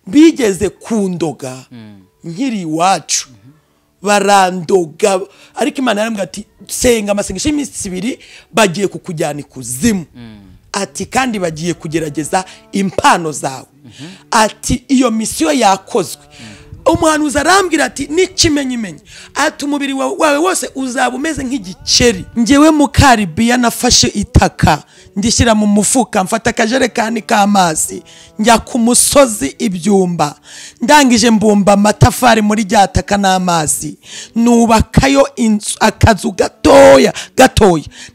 bigeze kundoga nkiri iwacu barandoga ariko Imana yarambwira ati senga amasengesho y'iminsi 2 bagiye kukujyana ikuzimu ati kandi bagiye kugerageza impano zawe ati iyo misiyo yakozwe umuhanuzi arambwira ati n'ikimenyimenyi ati umubiri wawe wose uzaba umeze nk'igikeri ngewe mukalibiya nafashe itaka ndishyira mu mufuka mfata akajerekani k'amazi njya ku musozi ibyumba ndangije mbumba amatafari muri ryataka n'amazi nubakayo akazu gatoya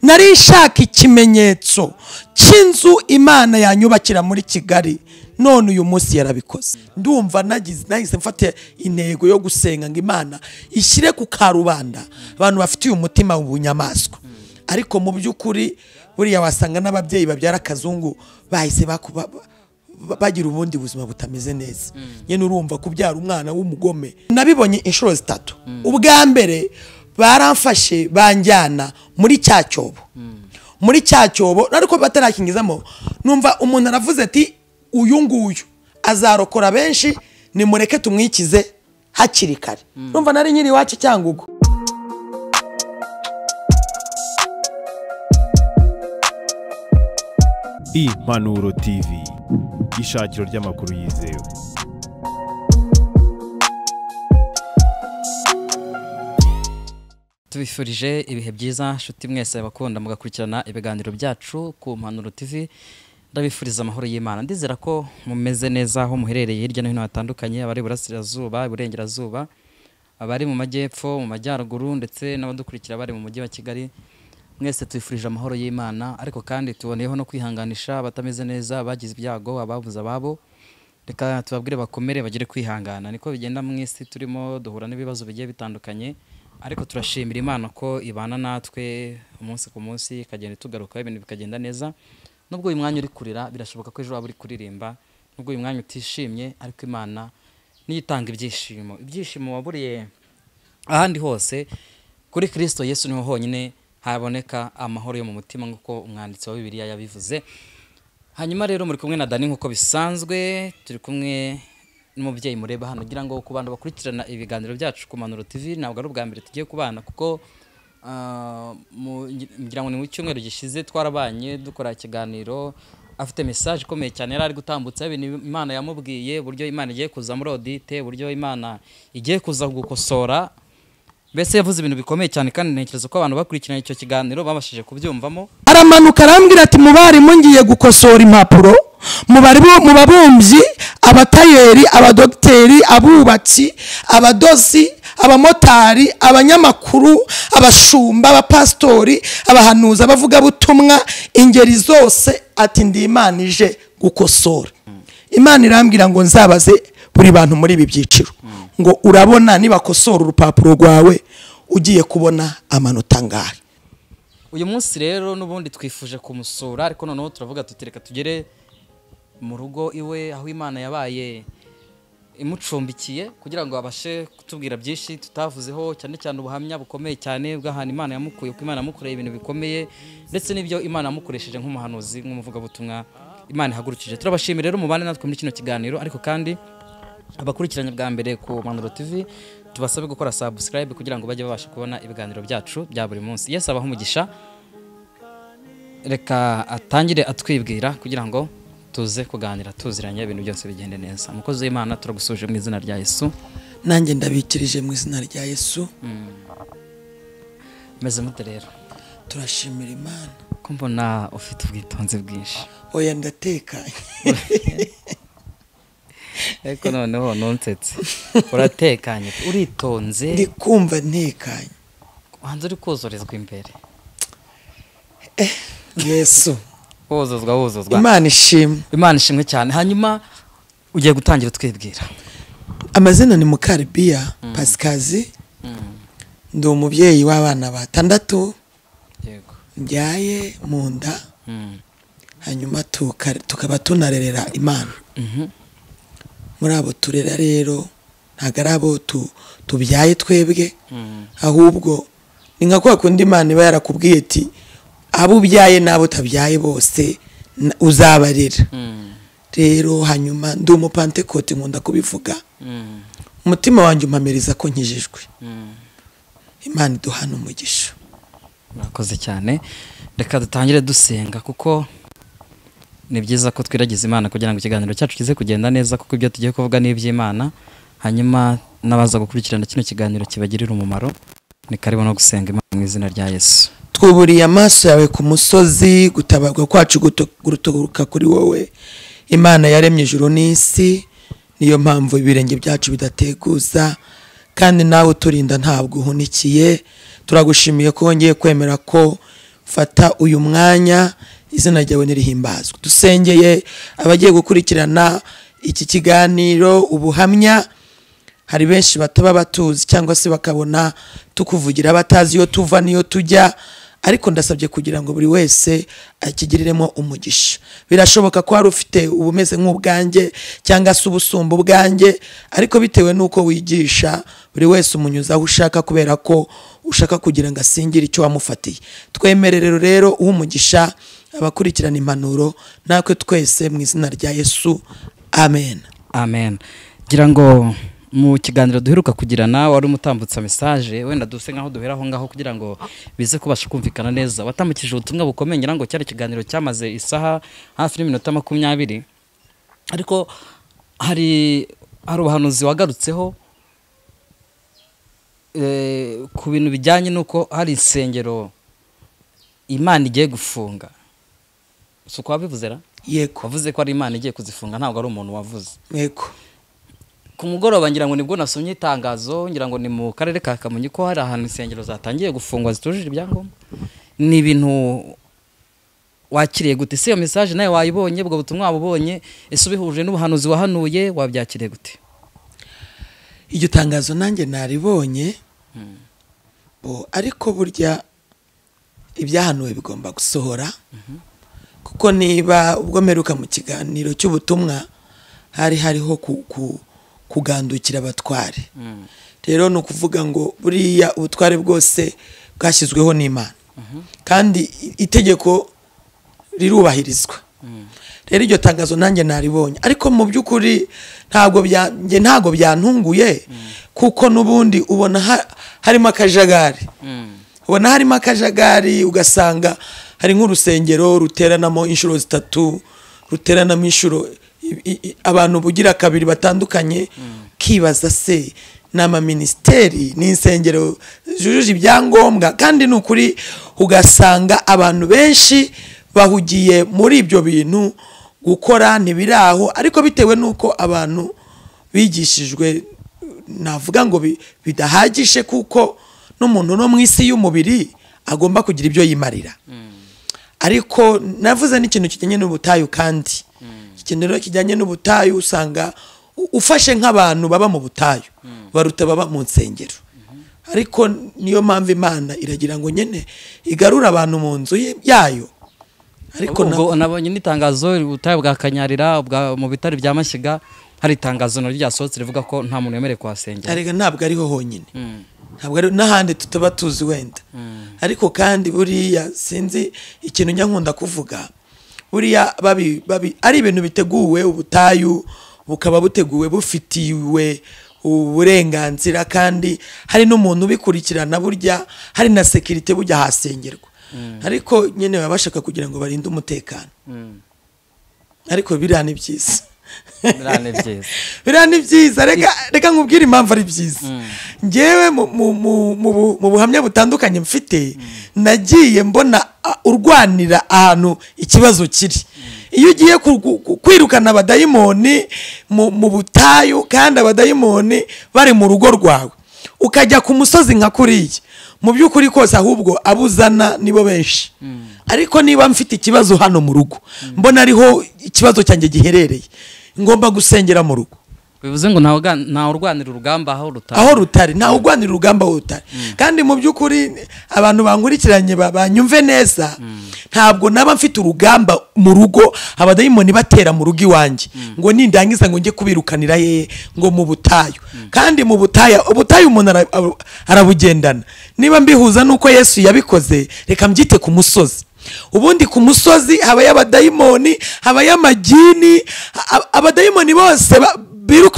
nari nshaka ikimenyetso cy'inzu Imana yanyubakira muri Kigali none uyu munsi yarabikoze ndumva nahise mfate intego yo gusenga ngo Imana ishyire ku karubanda abantu bafite uyu mutima w'ubunyamaswa ariko mu by'ukuri buriya wasanga n'ababyeyi babyara akazungu bahise bagira ubundi buzima butameze neza nyene urumva kubyara umwana w'umugome nabibonye inshuro 3 ubwa mbere baramfashe banjyana muri cyacyobo ariko batarakingizamo numva umuntu aravuze ati uyu nguyu azarokora benshi nimureke tumwikize hakiri kare numva nari nyiri wacu CYANGUGU Impanuro TV ishakiro ry'amakuru yizewe. Tubifurije ibihe byiza nshuti mwese bakunda mugakurikirana ibiganiro byacu ku Impanuro TV. Ndabifuriza amahoro y'Imana. Ndizera ko mumeze neza aho muherereye hirya no hino hatandukanye, abari burasirazuba, iburengerazuba, abari mu majyepfo, mu majyaruguru ndetse n'abadukurikira bari mu mujyi wa Kigali. Mwese tubifurije amahoro y'Imana, ariko kandi tuboneyeho no kwihanganisha abatameze neza, bagize ibyago, ababuze ababo. Reka tubabwire bakomere bagire kwihangana. Niko bigenda mu isi turimo duhura n'ibibazo bigiye bitandukanye, ariko turashimira Imana ko ibana natwe umunsi ku munsi, ikagenda tugaruka ibintu bikagenda neza. Nubwo uyu mwanya uri kurira birashoboka ko ejo waba uri kuririmba, nubwo uyu mwanya utishimye ariko Imana niyitanga ibyishimo waburiye ahandi hose. Kuri Kristo Yesu niho honyine haboneka amahoro yo mu mutima nk'uko umwanditsi wa Bibiliya yabivuze. Hanyuma rero muri kumwe na Dani nk'uko bisanzwe, turi kumwe n'umubyeyi mureba hano ngira ngo ku bantu bakurikirana ibiganiro byacu ku Impanuro TV ntabwo ari ubwa mbere tugiye kubana, kuko ngira ngo ni mu cyumweru gishize twarabanye dukora ikiganiro, afite message ikomeye cyane yari ari gutambutsa ibintu Imana yamubwiye, buryo Imana igiye kuza muri audite, buryo Imana igiye kuza gukosora. Bese yavuze ibintu bikomeye cyane kandi ntekereza ko abantu bakurikirana icyo kiganiro babashije kubyumvamo. Aramanuka arambwira ati mubari mungiye gukosora impapuro, mu babumbyi, abatayeri, abadokiteri, abubatsi, abadozi, abamotari, abanyamakuru, abashumba, abapastori, abahanuza, abavuga butumwa, ingeri zose ati ndi Imana ije gukosora. Imana irambwira ngo nzabaze buri bantu muri ibi byiciro ngo urabona niba kosora urupapuro rwawe ugiye kubona amanota ngahe. Uyu munsi rero nubundi twifuje kumusura, ariko noneho turavuga tutireka tugere mu rugo iwe aho Imana yabaye imucumbikiye kugira ngo abashe kutubwira byinshi tutavuzeho, cyane cyane ubuhamya bukomeye cyane bw'ahantu Imana yamukuye, ko Imana yamukoreye ibintu bikomeye ndetse n'ibyo Imana yamukoresheje nk'umuhanuzi, nk'umuvuga butumwa Imana ihagurukije. Turabashimira rero mubane natwe muri kino kiganiro, ariko kandi abakurikiranye bwa mbere ku Impanuro TV tubasabe gukora subscribe kugira ngo bajye babasha kubona ibiganiro byacu bya buri munsi. Yesu abaho umugisha. Reka atangire atwibwira kugira ngo tuze kuganira tuziranye ibintu byose bigende neza. Umukozi w'Imana turagusuje mu izina rya Yesu. Nanjye ndabikirije mu izina rya Yesu. Meze mute rero? Turashimira Imana. Ko mbona ufite ubwitonzi bwinshi. Oya ndatekanye. Eko noneho nonsetse. Uratekanye, uritonze. Ndi kumva ntekanye. Wanze uri kozorezwa imbere. Yesu. Wozozwa. Imana ishimwe. Imana ishimwe cyane. Hanyuma ugiye gutangira twibwira. Amazina ni Mukalibiya Pasikazi. Ndi umubyeyi w'abana 6. Yego. Njyaye mu nda. Hanyuma tukaba tunarerera Imana. Muri abo turera rero ntago ari abo tubyaye twebwe, ahubwo ni nka kwa kundi Imana iba yarakubwiye ati abo ubyaye n'abo utabyaye bose uzabarera. rero hanyuma ndi umupantekote nkunda kubivuga umutima wanjye umpamiriza ko nkijijwe Imana iduhana umugisha. murakoze cyane, reka dutangire dusenga kuko ni byiza ko twiragiza Imana kugira ngo ikiganiro cyacu kize kugenda neza, kuko ibyo tugiye kuvuga ni iby'Imana, hanyuma n'abaza gukurikirana kino kiganiro kibagirira umumaro. Ni karibu no gusenga Imana mu izina rya Yesu. Twuburiye amaso yawe ku musozi, gutabarwa kwacu guturuka kuri wowe Imana yaremye ijuru n'isi, niyo mpamvu ibirenge byacu bidateguza, kandi nawe uturinda ntabwo uhunikiye. Turagushimiye ko wongeye kwemera ko fata uyu mwanya, izina ryawe nirihimbazwe. Dusengeye abagiye gukurikirana iki kiganiro ubuhamya, hari benshi bataba batuzi cyangwa se bakabona tukuvugira batazi iyo tuva niyo tujya, ariko ndasabye kugira ngo buri wese akigiriremo umugisha. Birashoboka ko hari ufite ubumeze nk'ubwanjye cyangwa se ubusumba ubwanjye, ariko bitewe nuko wigisha buri wese umunyuza aho ushaka, kubera ko ushaka kugira ngo asingire icyo wamufatiye. Twemerere rero umugisha abakurikirana impanuro, natwe twese mu izina rya Yesu, amen. Amen. Gira ngo mu kiganiro duheruka kugirana wari umutambutsa message, wenda duse nkaho duhera aho ngaho kugira ngo bize kubasha kumvikana neza. Watambukije ubutumwa bukomeye, ngira ngo cyari kiganiro cyamaze isaha hafi n'iminota 20, ariko hari ubuhanuzi wagarutseho ku bintu bijyanye nuko hari insengero Imana igiye gufunga. Suko wabivuze ra? Yego. Wavuze ko ari Imana igiye kuzifunga, ntabwo ari umuntu wavuze. Yego. Ku mugoroba ngira ngo nibwo nasomye itangazo, ngira ngo ni mu karere ka Kamonyi ko hari ahantu insengero zatangiye gufungwa zitujije ibyangombwa. Ni ibintu wakiriye gute? Se iyo message nawe wayibonye, ubwo butumwa wabubonye, ese ubihuje n'ubuhanuzi wahanuye, wabyakiriye gute? Iryo tangazo nanjye naribonye, ariko burya ibyahanuwe bigomba gusohora, kuko niba ubwo meruka mu kiganiro cy'ubutumwa hari hariho kugandukira abatware. Rero no kuvuga ngo buriya ubutware bwose bwashyizweho n'Imana, kandi itegeko rirubahirizwa. Rero iryo tangazo nanjye naribonye, ariko mu by'ukuri ntago byantunguye, kuko nubundi ubona harimo akajagari. Ubona harimo akajagari, ugasanga hari nk'urusengero ruteranamo inshuro 3, ruteranamo inshuro abantu bugira kabiri batandukanye, kibaza se nama ministeri n'insengero zujuje ibyangombwa, kandi n'ukuri ugasanga abantu benshi bahugiye muri ibyo bintu gukora ntibiraho, ariko bitewe nuko abantu bigishijwe, navuga ngo bidahagije, kuko n'umuntu no mu isi y'umubiri agomba kugira ibyo yimarira. Ariko navuze n'ikintu kijyanye n'ubutayu, kandi ikintu rero kijyanye n'ubutayu usanga ufashe nk'abantu baba mu butayu baruta baba mu nsengero. Ariko niyo mpamvu Imana iragira ngo nyene igarura abantu mu nzu yayo. Ariko nabonye n'itangazo ubutayu bwa Kanyarira mu bitari bya Mashyiga, hari itangazo no ryasohotse rivuga ko nta muntu yemereye kuhasengera. Arega ntabwo ariho honyine, ntabwo ari n'ahandi tutaba tuzi wenda. Ariko kandi buriya sinzi ikintu nyankunda kuvuga, buriya ari ibintu biteguwe, ubutayu bukaba buteguwe bufitiwe uburenganzira, kandi hari n'umuntu ubikurikirana, burya hari na security burya hasengerwa. Ariko nyene babashaka kugira ngo barinde umutekano. Ariko birane byiza. Birane byiza. Reka nkubwire impamvu ari byiza. Ngewe mu buhamya butandukanye mfite, nagiye mbona urwanira ahantu ikibazo kiri. Iyo ugiye kwirukana abadayimoni mu butayu, kandi abadayimoni bari mu rugo rwawe, ukajya ku musozi nka kuriya, mu by'ukuri kose ahubwo abuzana nibo benshi. Ariko niba mfite ikibazo hano mu rugo, mbona ariho ikibazo cyanjye giherereye, ngomba gusengera mu rugo. Bivuze ngo nta urwanira urugamba aho rutari, nta urwanira urugamba aho rutari. Kandi mu by'ukuri abantu bankurikiranye banyumve neza, ntabwo naba mfite urugamba mu rugo abadayimoni batera mu rugo iwanjye ngo nindangiza ngo njye kubirukanira yeye ngo mu butayu. Kandi mu ubutayu umuntu arabugendana. Niba mbihuza nuko Yesu yabikoze, reka mbyite ku musozi. ubundi ku musozi habayo abadayimoni, habayo amagini, abadayimoni bose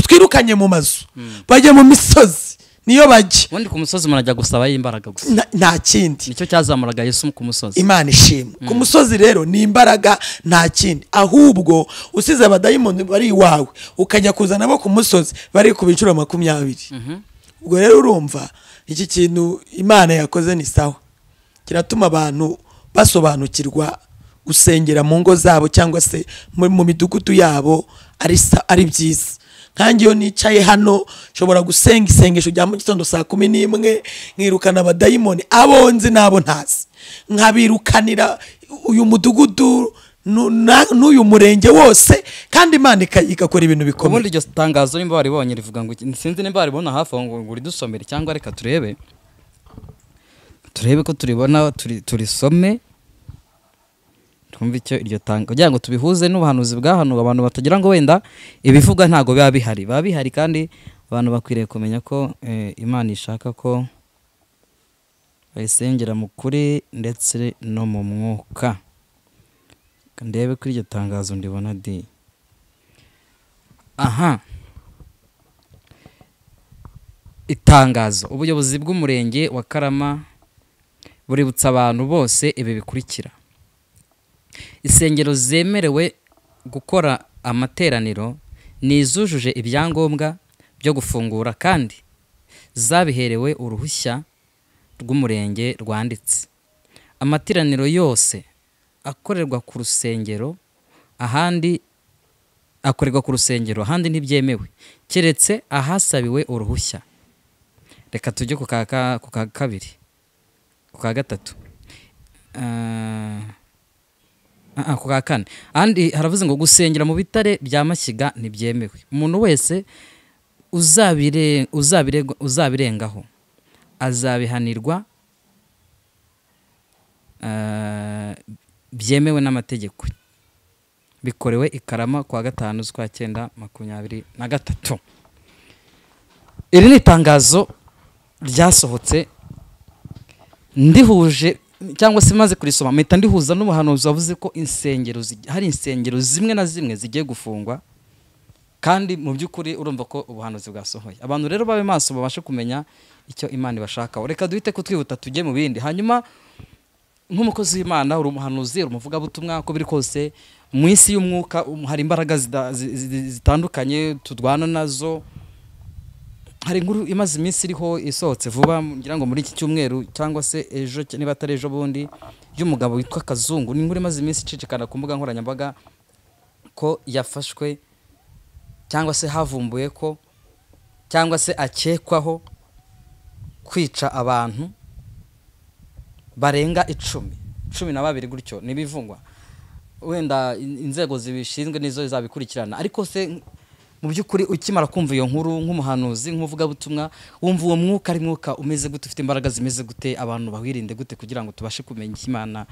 twirukanye mu mazu bajya mu misozi, niyo bajya. ubundi ku musozi murajya gusaba imbaraga gusa, nta kindi. nicyo cyazamuraga Yesu ku musozi. Imana ishimwe. Ku musozi rero ni imbaraga, nta kindi. Ahubwo usize abadayimoni bari iwawe ukajya kuzana abo ku musozi bari ku biciro 20. Ubwo rero urumva iki kintu Imana yakoze ni sawa, kiratuma abantu basobanukirwa gusengera mu ngo zabo cyangwa se mu midugudu yabo ari byiza. Kandi yo nicaye hano shobora gusenga isengesho rya mu gitondo saa 11 nkirukana abadayimoni abonzi nabo ntazi, nkabirukanira uyu mudugudu n'uyu murenge wose, kandi Imana ikakora ibintu bikomeye. Ubundi iryo tangazo nimba baribonye rivuga ngo sinzi nimba baribona hafi aho ngo ridusomere, cyangwa reka turebe ko turibona turisome twumve icyo iryo tangazo, kugira ngo tubihuze n'ubuhanuzi bwa hano, abantu batagira ngo wenda ibivuga ntago biba bihari, kandi abantu bakwiriye kumenya ko Imana ishaka ko bayisengera mu kuri ndetse no mu mwuka. Ndebe kuri iryo tangazo ndibona di. Aha, itangazo. Ubuyobozi bw'umurenge wa Karama buributsa abantu bose ibi bikurikira: insengero zemerewe gukora amateraniro ni izujuje ibyangombwa byo gufungura kandi zabiherewe uruhushya rw'umurenge rwanditse. Amateraniro yose akorerwa ku rusengero ahandi ntibyemewe keretse ahasabiwe uruhushya. Reka tujye ku kabiri, ku gatatu, ku kane. Andi haravuze ngo gusengera mu bitare bya mashyiga ntibyemewe. Umuntu wese uzabirengaho azabihanirwa byemewe n'amategeko. Bikorewe i Karama kwa 5/9/2023. Iri ni itangazo ryasohotse ndihuje cyangwa se maze kurisoma mpita ndihuza n'ubuhanuzi wavuze ko hari insengero zimwe na zimwe zigiye gufungwa, kandi mu by'ukuri urumva ko ubuhanuzi bwasohoye. Abantu rero babe maso babashe kumenya icyo Imana ibashakaho. Reka duhite kutwihuta tujye mu bindi. Hanyuma nk'umukozi w'Imana, uri umuhanuzi, uri umuvugabutumwa, uko biri kose mu isi y'umwuka hari imbaraga zitandukanye tudwana nazo. Hari inkuru imaze iminsi iriho isohotse vuba, ngira ngo muri iki cyumweru cyangwa se ejo niba atari ejo bundi, y'umugabo witwa Kazungu. Ni inkuru imaze iminsi icicikana ku mbuga nkoranyambaga ko yafashwe cyangwa se havumbuye ko cyangwa se akekwaho kwica abantu barenga 12 gutyo nibivungwa. Wenda inzego zibishinzwe nizo zabikurikirana, ariko se mu by'ukuri ukimara kumva iyo nkuru nk'umuhanuzi, nk'umuvugabutumwa, wumva uwo mwuka ari mwuka umeze gute, ufite imbaraga zimeze gute, abantu bahwirinde gute kugira ngo tubashe kumenya Imana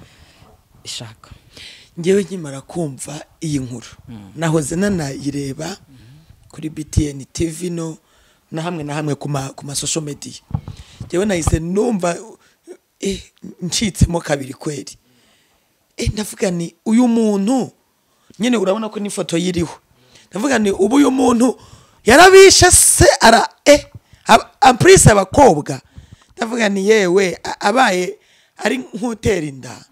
ishaka? Ngewe nkimara kumva iyi nkuru nahoze nanayireba kuri BTN TV na hamwe ku ma social media. Ngewe nahise numva ncitsemo kabiri kweri. Ndavuga ni uyu muntu nyene, urabona ko n'ifoto yiriho. Ndavuga ni uyu muntu yarabishe se amprise abakobwa. Ndavuga ni yewe abaye ari nk'utera inda,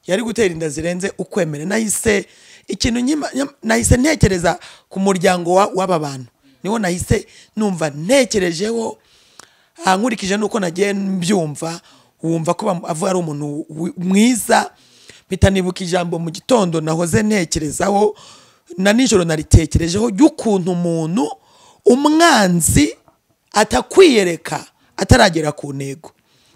yari gutera inda zirenze ukwemere. Nahise ntekereza ku muryango w'aba bantu, niwo nahise numva ntekerejeho. Nkurikije nuko nagiye mbyumva, wumva ko avuga ari umuntu mwiza. Mpita nibuka ijambo mu gitondo nahoze ntekerezaho na nijoro naritekerejeho, y'ukuntu umuntu umwanzi atakwiyereka ataragera ku ntego.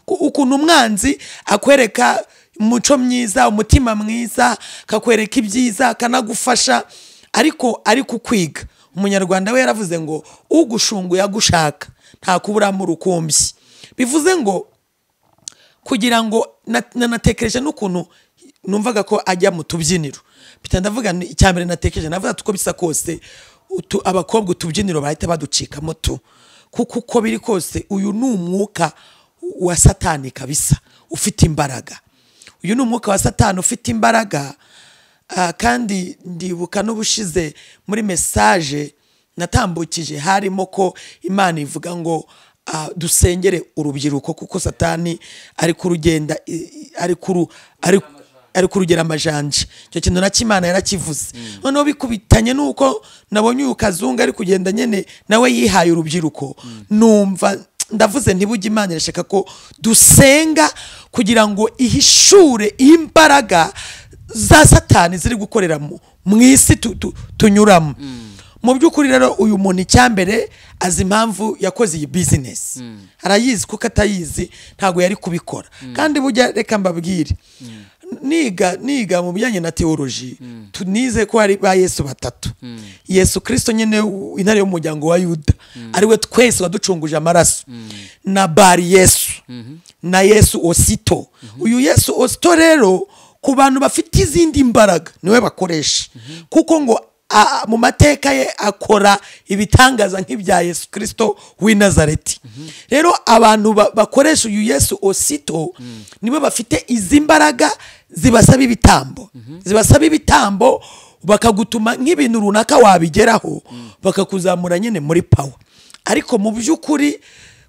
Ukuntu umwanzi akwereka umuco mwiza, umutima mwiza, kakwereka ibyiza, akanagufasha, ariko ari kukwiga. Umunyarwanda we yaravuze ngo ugushunguye agushaka nta kuburamo urukumbyi. Bivuze ngo kugira ngo natekereje n'ukuntu numvaga ko ajya mu tubyiniro. Bita ndavuga icyambere natekereje, navuga tuko bisa kose abakobwa utubyiniro bahita baducikamo kuko biri kose uyu ni umwuka wa Satani kabisa, ufite imbaraga. uyu ni umwuka wa Satani ufite imbaraga. Kandi ndibuka n'ubushize muri message natambukije harimo ko Imana ivuga ngo dusengere urubyiruko kuko Satani ari kurugenda ari kurugera amajanje. Icyo kintu na Imana yarakivuze. Noneho bikubitanye nuko nabonye uyu kazungu ari kugenda nyene nawe yihaye urubyiruko. Numva ndavuze ntibujye Imana irashaka ko dusenga kugira ngo ihishure imbaraga za Satani ziri gukorera mu isi tunyuramo. Mu by'ukuri rero uyu muntu icyambere azi impamvu yakoze iyi business. Arayizi kuko atayizi ntago yari kubikora. Kandi bujya reka mbabwire. Niga mu bijyanye na theology tunize ko ari ba Yesu batatu. Yesu Kristo nyene intare y'umuryango wa Yuda ariwe twese waducunguje amaraso. Na bari Yesu na Yesu Osito. Uyu Yesu Osito rero ku bantu bafite izindi imbaraga niwe bakoresha. Kuko ngo mu mateka ye akora ibitangaza nk'ibya Yesu Kristo w'i Nazareti. Rero abantu bakoresha uyu Yesu Osito nibo bafite izi mbaraga zibasaba ibitambo. Zibasaba ibitambo bakagutuma nk'ibintu runaka wabigeraho bakakuzamura nyene muri power. Ariko mu by'ukuri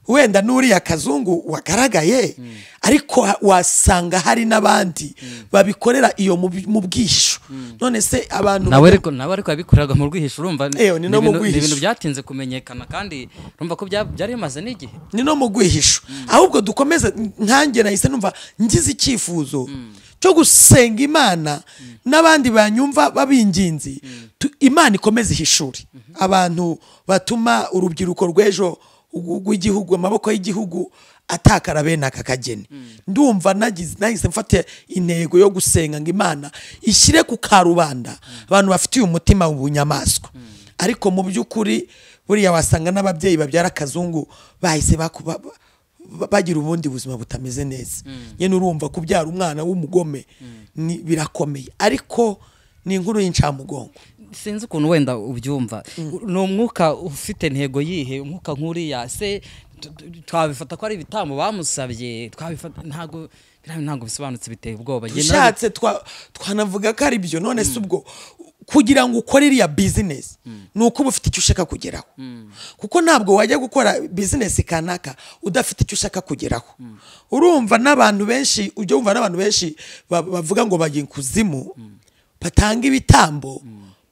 wenda nuriya kazungu wagaragaye ariko wasanga hari n'abandi babikorera iyo mu bwisho. None se abantu nawe ariko yabikoreraga mu rwihisho urumva ni ibintu byatinze kumenyekana kandi urumva ko byari bimaze n'igihe ni no mu rwihisho. Ahubwo dukomeze nkange nahise numva ngize icyifuzo cyo gusenga Imana n'abandi banyumva babinginzi Imana ikomeze ihishuri abantu batuma urubyiruko rw'ejo rw'igihugu amaboko y'igihugu atakara bene aka kageni. Ndumva nahise mfate intego yo gusenga ngo Imana ishyire ku karubanda abantu bafitiye umutima w'ubunyamaswa. Ariko mu by'ukuri buriya wasanga n'ababyeyi babyara kazungu bahise bagira ubundi buzima butameze neza. Nyene urumva kubyara umwana w'umugome birakomeye. Ariko ni inkuru y'incamugongo. Sinzi ukuntu wenda ubyumva. No mwuka ufite ntego yihe umwuka nkuriya se twabifata ko ari ibitambo bamusabye twabifata ntago bisobanutse biteye ubwoba. Ushatse twanavuga ko ari byo. None se ubwo kugira ngo ukore iriya business nuko ufite icyo ushaka kugeraho. Kuko ntabwo wajya gukora business kanaka udafite icyo ushaka kugeraho. Urumva n'abantu benshi ujye umva n'abantu benshi bavuga ngo bagiye kuzimu batanga ibitambo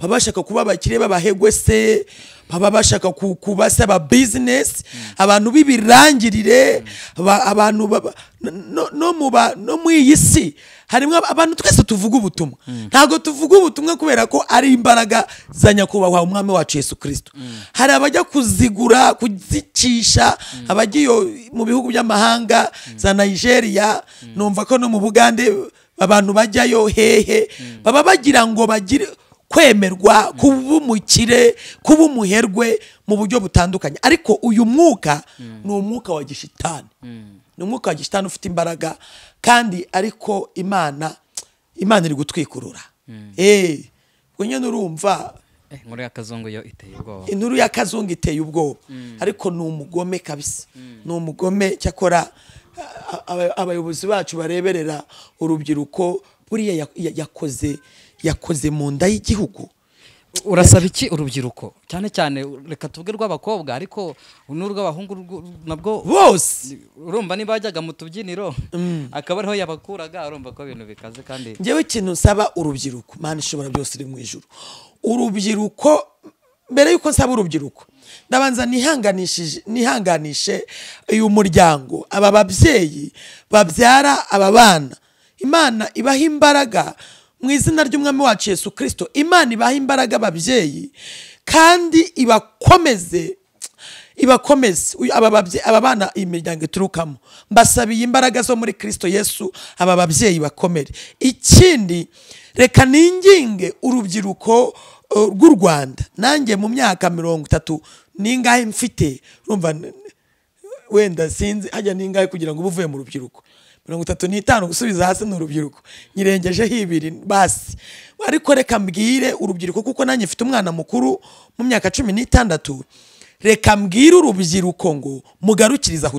babashaka kuba bakire babahegwe se babashaka kubasaba business abantu bibirangirire abantu no mu iyisi harimo abantu twese tuvuga ubutumwa. Ntago tuvuga ubutumwa kubera ko ari imbaraga za nyakubahwa umwami wacu Yesu Kristo. Hari abajya kuzigura kuzicisha abagiyo mu bihugu by'amahanga za Nigeria numva ko no mu Bugande abantu bajyayo hehe baba bagira ngo bagire kwemerwa kuba umukire kuba umuherwe mu buryo butandukanye. Ariko uyu mwuka ni umwuka wa gishitani. Ni umwuka wa gishitani ufite imbaraga kandi ariko Imana iri gutwikurura. Wenye nurumva inkuru ya kazungu yo iteye ubwoba. Inkuru ya kazungu iteye ubwoba. Ariko ni umugome kabisa. Ni umugome cyakora abayobozi bacu bareberera urubyiruko buriya yakoze mu nda y'igihugu. Urasaba iki urubyiruko cyane cyane reka tuvuge rw'abakobwa ariko n'urw'abahungu nabwo bose urumva niba bajyaga mu tubyiniro akaba ariho yabakuraga urumva ko ibintu bikaze. Kandi njyewe ikintu nsaba urubyiruko Mana ishobora byose iri mu ijuru. Urubyiruko mbere yuko nsaba urubyiruko ndabanza nihanganishe uyu muryango aba babyeyi babyara aba bana. Imana ibaha imbaraga mu izina ry'umwami wacu Yesu Kristo. Imana ibaha imbaraga ababyeyi kandi ibakomeze aba bana imiryango iturukamo mbasabiye imbaraga zo muri Kristo Yesu aba babyeyi bakomere. Ikindi reka ninginge urubyiruko rw'u Rwanda nanjye mu myaka 30 ningahe mfite urumva wenda sinzi hajya ningahe kugira ngo uvuye mu rubyiruko 35 gusubiza hasi n'urubyiruko nyirengeje hibiri basi. Ariko reka mbwire urubyiruko kuko nanjye mfite umwana mukuru mu myaka 16 reka mbwire urubyiruko ngo mugarukiriza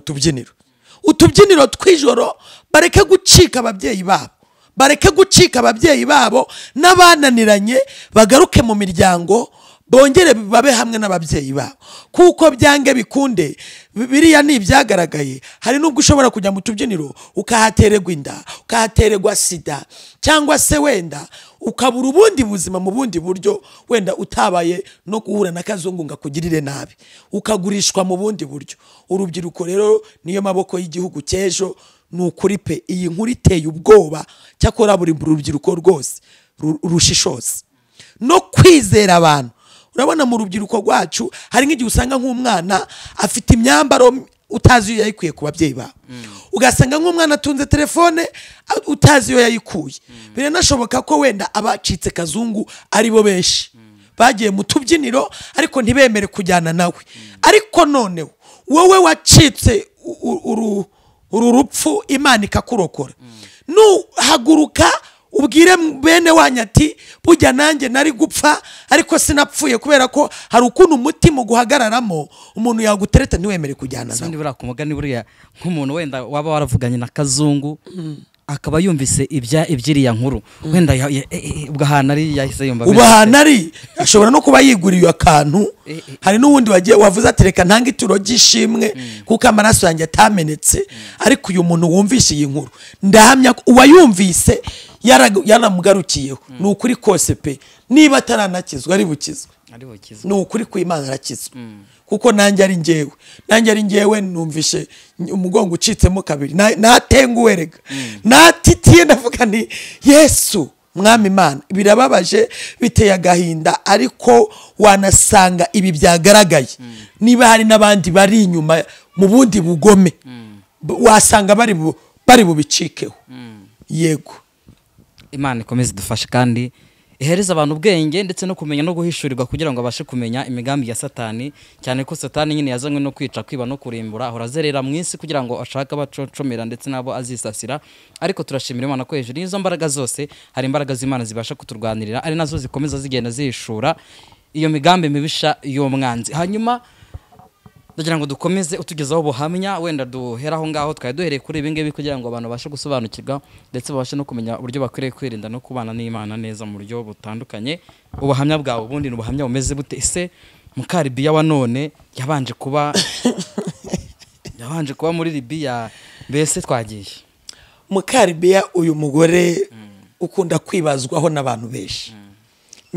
utubyiniro twijoro bareke gucika ababyeyi babo bareke gucika ababyeyi babo n'abananiranye bagaruke mu miryango bongere babe hamwe n'ababyeyi babo kuko byange bikunde biriya ni ibyagaragaye hari nubwo ushobora kujya mu tubyiniro ukahatererwa inda ukahatererwa sida cyangwa se wenda ukabura ubundi buzima mu bundi buryo wenda utabaye no guhura na kazungu ngakugirire nabi ukagurishwa mu bundi buryo urubyiruko rero niyo maboko y'igihugu cyejo nukuri pe iyi nkuru iteye ubwoba cyakora buri rubyiruko rwose rushishose no kwizera abantu urabona mu rubyiruko rwacu hari nk'igihe usanga nk'umwana afite imyambaro utazi iyo yayikuye ku babyeyi babo ugasanga nk'umwana atunze telefone utazi iyo yayikuye biranashoboka ko wenda abacitse kazungu ari bo benshi bagiye mu tubyiniro ariko ntibemere kujyana nawe ariko noneho wowe wacitse uru rupfu Imana ikakurokora nuhaguruka ubwire bene wanyu ati burya nanjye nari gupfa ariko sinapfuye kubera ko hari ukuntu umutima guhagararamo umuntu yagutereta ntiwemere kujyana nawe buriya ku mugani buriya nk'umuntu wenda waba waravuganye na kazungu akaba yumvise ibyiriya nkuru wenda ubwo ahantu ari yahise yumva ubu ahantu ari ashobora no kuba yiguriye akantu hari n'ubundi wavuze ati reka ntange ituro ry'ishimwe kuko amaraso yanjye atamenetse ariko uyu muntu wumvise iyi nkuru ndahamya uwayumvise yaramugarukiyeho ni ukuri kose pe niba ataranakizwa ari bukizwe ni ukuri ku Imana arakizwa kuko nanjye ari njyewe numvishe umugongo ucitsemo kabiri natenguwe rega natitiye ndavuga ni Yesu mwami Imana birababaje biteye agahinda ariko wanasanga ibi byagaragaye niba hari n'abandi bari inyuma mu bundi bugome wasanga bari bubicikeho yego Imana ikomeze dufashe kandi ihereza abantu ubwenge ndetse no kumenya no guhishurirwa kugira ngo abashe kumenya imigambi ya Satani cyane ko Satani nyine yazanywe no kwica kwiba no kurimbura ahora azerera mu isi kugira ngo ashaka abacocomera ndetse nabo azisasira ariko turashimira Imana ko hejuru y'izo mbaraga zose hari imbaraga z'Imana zibasha kuturwanirira ari nazo zikomeza zigenda zihishura iyo migambi mibisha y'umwanzi hanyuma ndagira ngo dukomeze utugezaho ubuhamya wenda duheraho ngaho twari duhereye kuri ibi ngibi kugira ngo abantu bashe gusobanukirwa ndetse babashe no kumenya uburyo bakwiriye kwirinda no kubana n'Imana neza mu buryo butandukanye ubuhamya bwawe ubundi ni ubuhamya bumeze bute ese Mukalibiya wa none yabanje kuba muri Libiya mbese twagiye Mukalibiya uyu mugore ukunda kwibazwaho n'abantu benshi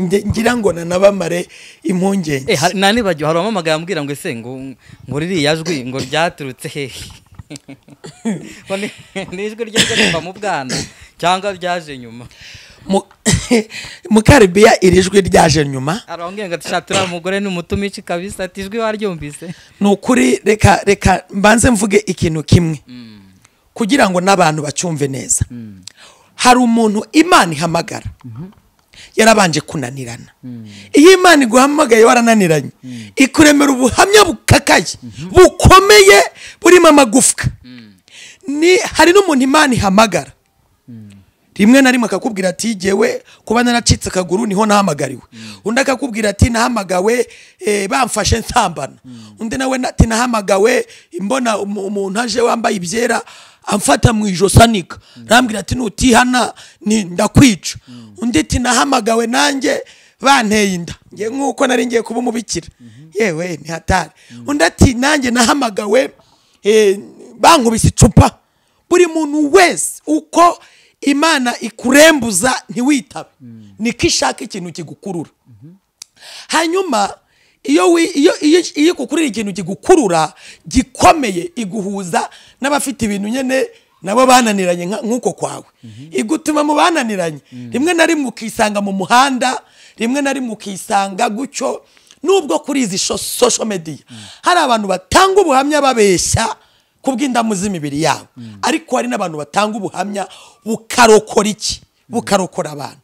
ngira ngo nanabamare impungenge nani bajyo hari amamaga yambwira ngo ese ngo ririya jwi ngo ryaturutse hehe nijwe ryaje kuva mu bwana cyangwa byaje nyuma Mukalibiya irijwe ryaje nyuma arongeye ngo tishatura umugore n'umutumici kabisa atijwe waryumvise nukuri reka mbanze mvuge ikintu kimwe kugira ngo nabantu bacyumve neza hari umuntu Imana ihamagara yarabanje kunanirana iyo Imana iguhamagaye warananiranye ikuremera ubuhamya bukakaye bukomeye burimo amagufwa hari n'umuntu Imana ihamagara rimwe na rimwe akakubwira ati jyewe kuba naracitse akaguru niho nahamagariwe undi akakubwira ati nahamagawe bamfashe nsambana undi nawe ati nahamagawe imbona umuntu aje wambaye ibyera amfata mu ijosi anika rambwira ati nutihana ndakwica undi ati nahamagawe nanjye banteye inda ngiye nk'uko nari ngiye kuba umubikira yewe ni hatari undi ati nanjye nahamagawe bankubise icupa buri muntu wese uko Imana ikurembuza ntiwitabe niko ishaka ikintu kigukurura hanyuma iyo ikukurira ikintu kigukurura gikomeye iguhuza n'abafite ibintu nyene nabo bananiranye nk'uko kwawe igutuma mu bananiranye rimwe na rimwe ukisanga mu muhanda rimwe na rimwe ukisanga gucyo nubwo kuri izi social media hari abantu batanga ubuhamya babeshya kubw'indamu z'imibiri yabo ariko hari n'abantu batanga ubuhamya bukarokora bukarokora abantu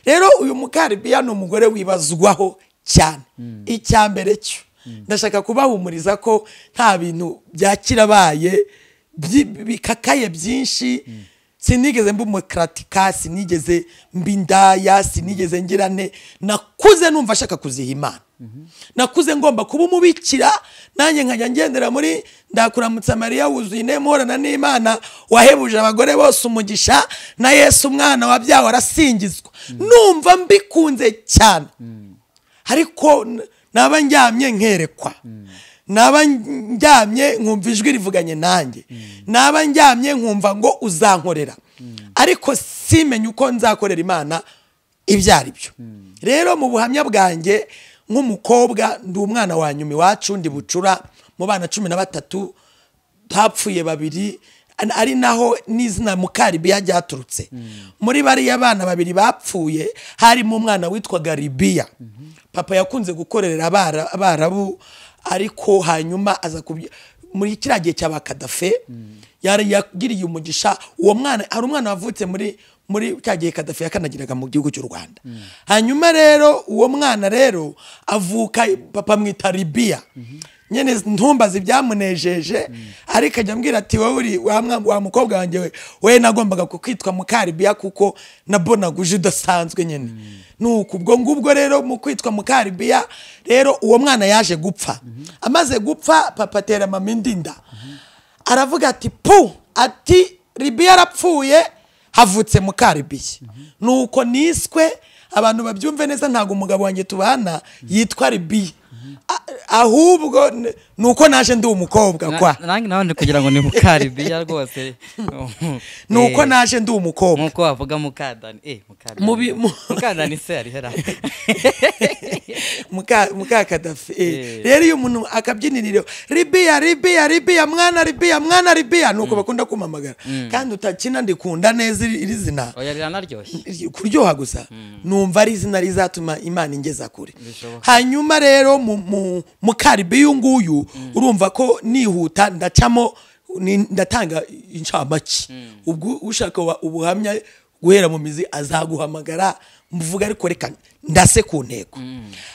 rero uyu Mukalibiya ni umugore wibazwaho cyane icyambere cyo ndashaka kubahumuriza ko nta bintu byakirabaye bikakaye byinshi sinigeze mba umukaratika, sinigeze mba indaya, sinigeze ngirane. Nakuze numva ashaka kuziha Imana. Nakuze ngomba kuba umubikira, nanjye nkajya ngendera muri ndakuramutsa Mariya wuzuye intemorana n'Imana, wahebuje abagore bose umugisha, na Yesu umwana wabyawe arasingizwa. Numva mbikunze cyane. Ariko naba njyamye nkerekwa, naba njyamye nkumva ijwi rivuganye nanjye, naba njyamye nkumva ngo uzankorera, ariko simenye uko nzakorera Imana ibyari byo. Rero mu buhamya bwanjye nk'umukobwa, ndi umwana wa nyuma iwacu, ndi bucura mu bana 13, hapfuye 2, ari naho n'izina Mukalibiya ryaturutse. Muri bariya bana 2 bapfuye harimo umwana witwaga Libiya. Papa yakunze gukorera abarabu, ariko hanyuma aza muri kiriya gihe cy'abakadafe yari yagiriye umugisha. Uwo mwana ari umwana wavutse muri cya gihe Kadafi yakanagiraga mu gihugu cy'u Rwanda. Hanyuma rero uwo mwana rero avuka, papa mwita Libiya. Nyene ntumbaza ibyamunejeje, ariko ajya ambwira ati wowe uri wa mukobwa wanjye we nagombaga kukwitwa Mukalibiya kuko nabonaga uje udasanzwe nyene. Nuko ubwo ngubwo rero mu kwitwa Mukalibiya rero uwo mwana yaje gupfa. Amaze gupfa papa atera mama indinda. Aravuga ati ati Libiya arapfuye, havutse Mukalibiya. Nuko niswe, abantu babyumve neza, ntago umugabo wanjye tubana yitwa Libiya, ahubwo nuko naje ndi umukobwa kwa nange nabandi kugira ngo ni Mukalibiya rwose. Nuko naje ndi umukobwa, nkuko bavuga Mukadani. Mukadani se ari hera Mukakadafi. Rero iyo umuntu akabyinirira Libiya mwana Libiya, nuko bakunda kumamagara. Kandi utakina ndikunda neza iri zina, oya riranaryoshye kuryoha gusa. Numva ari izina rizatuma Imana ingeza kure. Hanyuma rero Mukalibiya nguyu urumva ko nihuta ndacamo, ndatanga incamake. Ubwo ushaka ubuhamya guhera mu mizi azaguhamagara mvuga, ariko reka ndase ku ntego.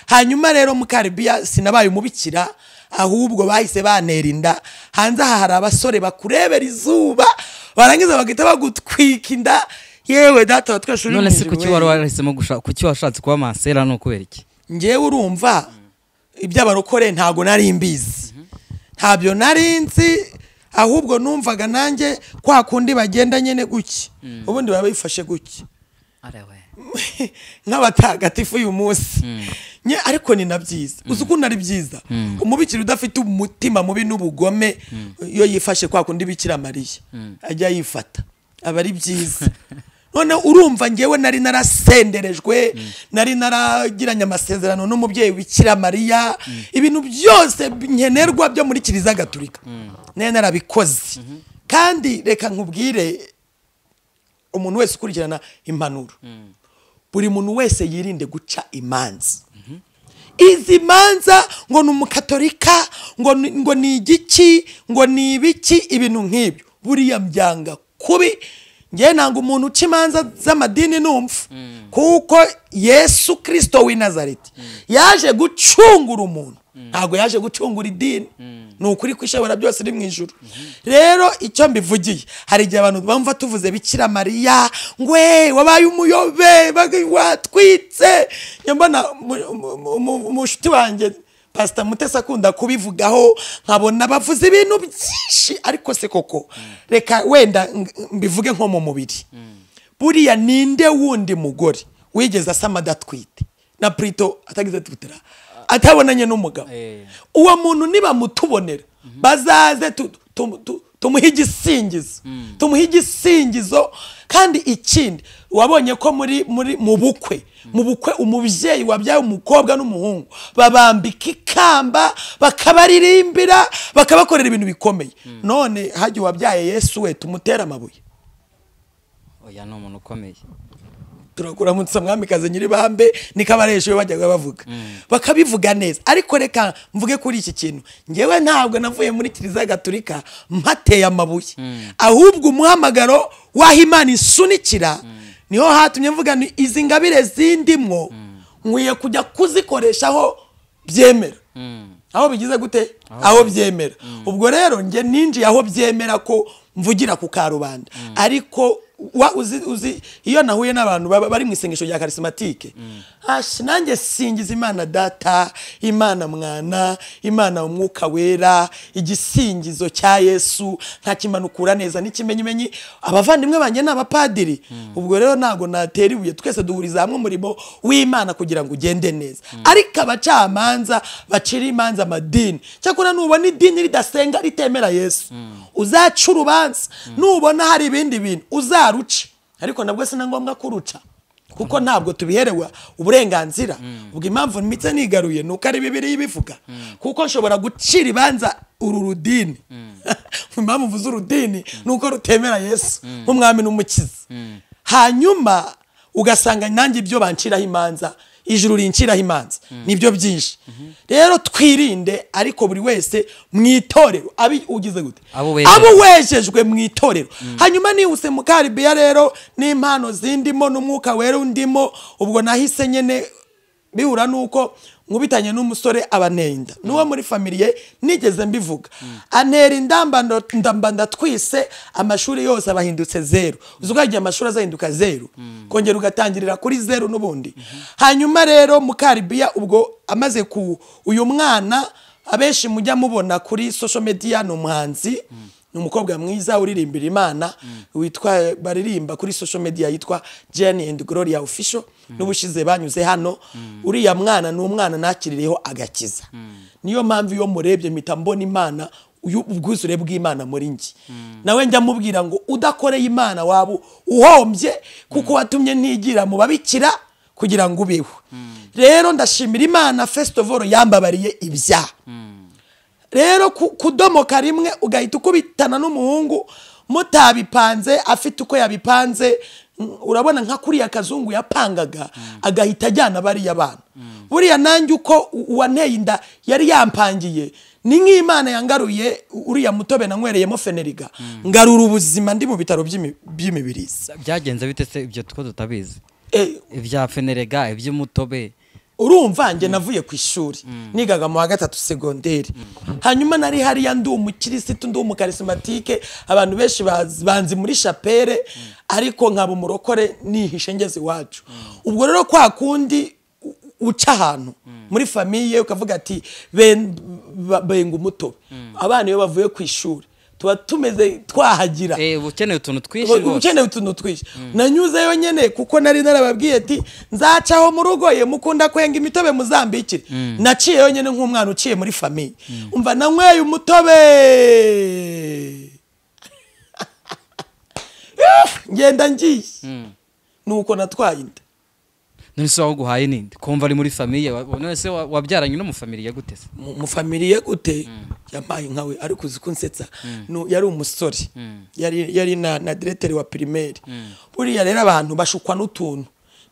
Hanyuma rero Mukalibiya sinabaye umubikira, ahubwo bahise bantera inda. Hanze aha hari abasore bakurebera izuba, barangiza bagita bagutwika inda. Yewe data twese uri none se kuki wari wahisemo gushaka, kuki washatse kuba mansera no kubera iki? Ngewe urumva iby'abarokore ntago nari mbizi, ntabyo nari nzi, ahubwo numvaga nanjye kwa kundi bagenda nyene guki, ubundi baba bifashe guki nk'abatagatifu uyu munsi. Ariko ni nabyiza, uzuko nari byiza. Umubikira udafite umutima mubi n'ubugome, iyo yifashe kwa kundi Bikira Mariya ajya yifata, aba ari byiza. None urumva ngewe nari narasenderejwe, nari naragiranye amasezerano n'umubyeyi Bikira Mariya, ibintu byose nkenerwa byo muri Kiliziya Gatolika nari narabikoze. Kandi reka nkubwire, umuntu wese ukurikirana impanuro, buri muntu wese yirinde guca imanza. Izi manza ngo ni umukatolika, ngo ni igiki, ngo ni ibiki, ibintu nk'ibyo buriya mbyanga kubi. Nge nanga umuntu uca imanza z'amadini numva, kuko Yesu Kristo w'i Nazareti yaje gucungura umuntu, ntago yaje gucungura idini. Nukuri kwishobora byose iri mu ijuru. Rero icyo mbivugiye, hari igihe abantu bamva tuvuze Bikira Mariya ngwe wabaye umuyobe watwitse. Nyambona umushuti wanjye Pastor Mutesa akunda kubivugaho, nkabona bavuze ibintu byinshi, ariko se koko reka wenda mbivuge nko mu mubiri. Buriya ninde wundi mugore wigeze asama adatwite na Prito atagize tutira atabonanye n'umugabo? Uwo muntu niba mutubonera bazaze tumuhe igisingizo. Kandi ikindi wabonye ko mu bukwe umubyeyi wabyaye umukobwa n'umuhungu babambika ikamba, bakabaririmbira, bakabakorera ibintu bikomeye. None haje wabyaye Yesu we tumutera amabuye? Oya no umuntu ukomeye. Turakuramutsa mwamikaze nyiribambe nikabareshe bajyaga bavuga, bakabivuga neza. Ariko reka mvuge kuri iki kintu, ngewe ntabwo navuye muri Kiliziya Gatolika mpateye amabuye, ahubwo umuhamagaro waho Imana isunikira niho hatumye mvuga ni izi ngabire zindimwo nkwiye kujya kuzikoresha aho byemera. Aho bigize gute? Aho byemera. Ubwo rero nge ninjiye aho byemera ko mvugira ku karubanda, ariko uzi iyo nahuye n'abantu bari mu isengesho rya charismatique nanjye singiza Imana Data, Imana Mwana, Imana Umwuka Wera, igisingizo cya Yesu ntakimanukura neza n'ikimenyimenyi, abavandimwe banje n'abapadiri. Ubwo rero ntago natera ibuye, twese duhuriza hamwe umurimo w'Imana kugira ngo ugende neza. Ariko abacamanza bacira imanza amadini, cyakora nubona idini ridasenga ritemera Yesu, uzaca urubanza. Nubona hari ibindi bintu uzaruca, ariko nabwo sina ngombwa kuruca kuko ntabwo tubiherewa uburenganzira. Ubwo impamvu mitse nigaruye nuko ari Bibiliya ibivuga, kuko nshobora gucira ibanza uru rudini. Impamvu mvuze urudini nuko rutemera Yesu nk'umwami n'umukiza. Hanyuma ugasanga nanjye ibyo banciraho imanza, ijuru rinciraho imanza nibyo byinshi. Rero twirinde, ariko buri wese mwitorero ugize gute abo wejejwe mwitorero. Hanyuma ni yoseMUKALIBIYA rero n'impano zindimo n'umwuka wera undimo. Ubwo nahise nyene bihura nuko nkubitanye n'umusore abanenda nuwo muri familie nigeze mbivuga, antera indamba ndatwise, amashuri yose abahindutse 0. Uzugagiye amashuri azahinduka 0, kongera ugatangirira kuri 0 n'ubundi. Hanyuma rero MUKALIBIYA ubwo amaze ku uyu mwana abenshi mujya mubona kuri social media, n'umuhanzi n'umukobwa mwiza uririmbira Imana witwa baririmba kuri social media yitwa Jenny and Gloria official. N'ubushize banyuze hano, uriya mwana n'umwana nakirireho agakiza. Niyo mpamvu iyo murebye mpita mbona Imana ubwuzure bw'Imana muri ngi. Nawe njya mubwira ngo udakoreye Imana waba uhombye, kuko watumye ntigira mu babikira kugira ngo ubeho. Rero ndashimira Imana first of all yambabariye ibya. Rero kudomoka rimwe ugahita ukubitana n'umuhungu mutabipanze, afite uko yabipanze. Urabona nka kuriya kazungu yapangaga agahita ajyana bari y'abana. Buriya nanjye uko uwanteye inda yari yampangiye, ni nk'Imana yangaruye uriya mutobe nanywereyemo feneriga, ngarura ubuzima ndi mu bitaro by'imibirizi. Byagenze bite se ibyo two tutabizi? Ibya feneriga, iby'umutobe. Urumva nge navuye ku ishuri nigaga mu wa 3 segonderi. Hanyuma nari hariya ndi umukirisitu, ndi umukarismatike, abantu benshi banzi muri chapelle, ariko nkaba umurokore nihishe ngeze iwacu. Ubwo rero kwa kundi uca ahantu muri famille ukavuga ati benga umutobe, abana iyo bavuye ku ishuri tuba tumeze twahagira ukeneye utuntu twinshi rwose, ukeneye utuntu twinshi. Nanyuzeyo nyene kuko nari narababwiye ati nzacaho mu rugo ye mukunda kwenga imitobe muzambikire. Naciyeyo nyene nk'umwana uciye muri famille, umva nanyweye umutobe ngenda ngiye nuko natwaye inda. None se waguhaye ninde kumva ari muri famille? None se wabyaranye no mu famille gute se? Mu famille gute yampaye nkawe, ariko uzi kunsetsa yari umusore, yari na directeur wa primaire. Buriya rero abantu bashukwa n'utuntu,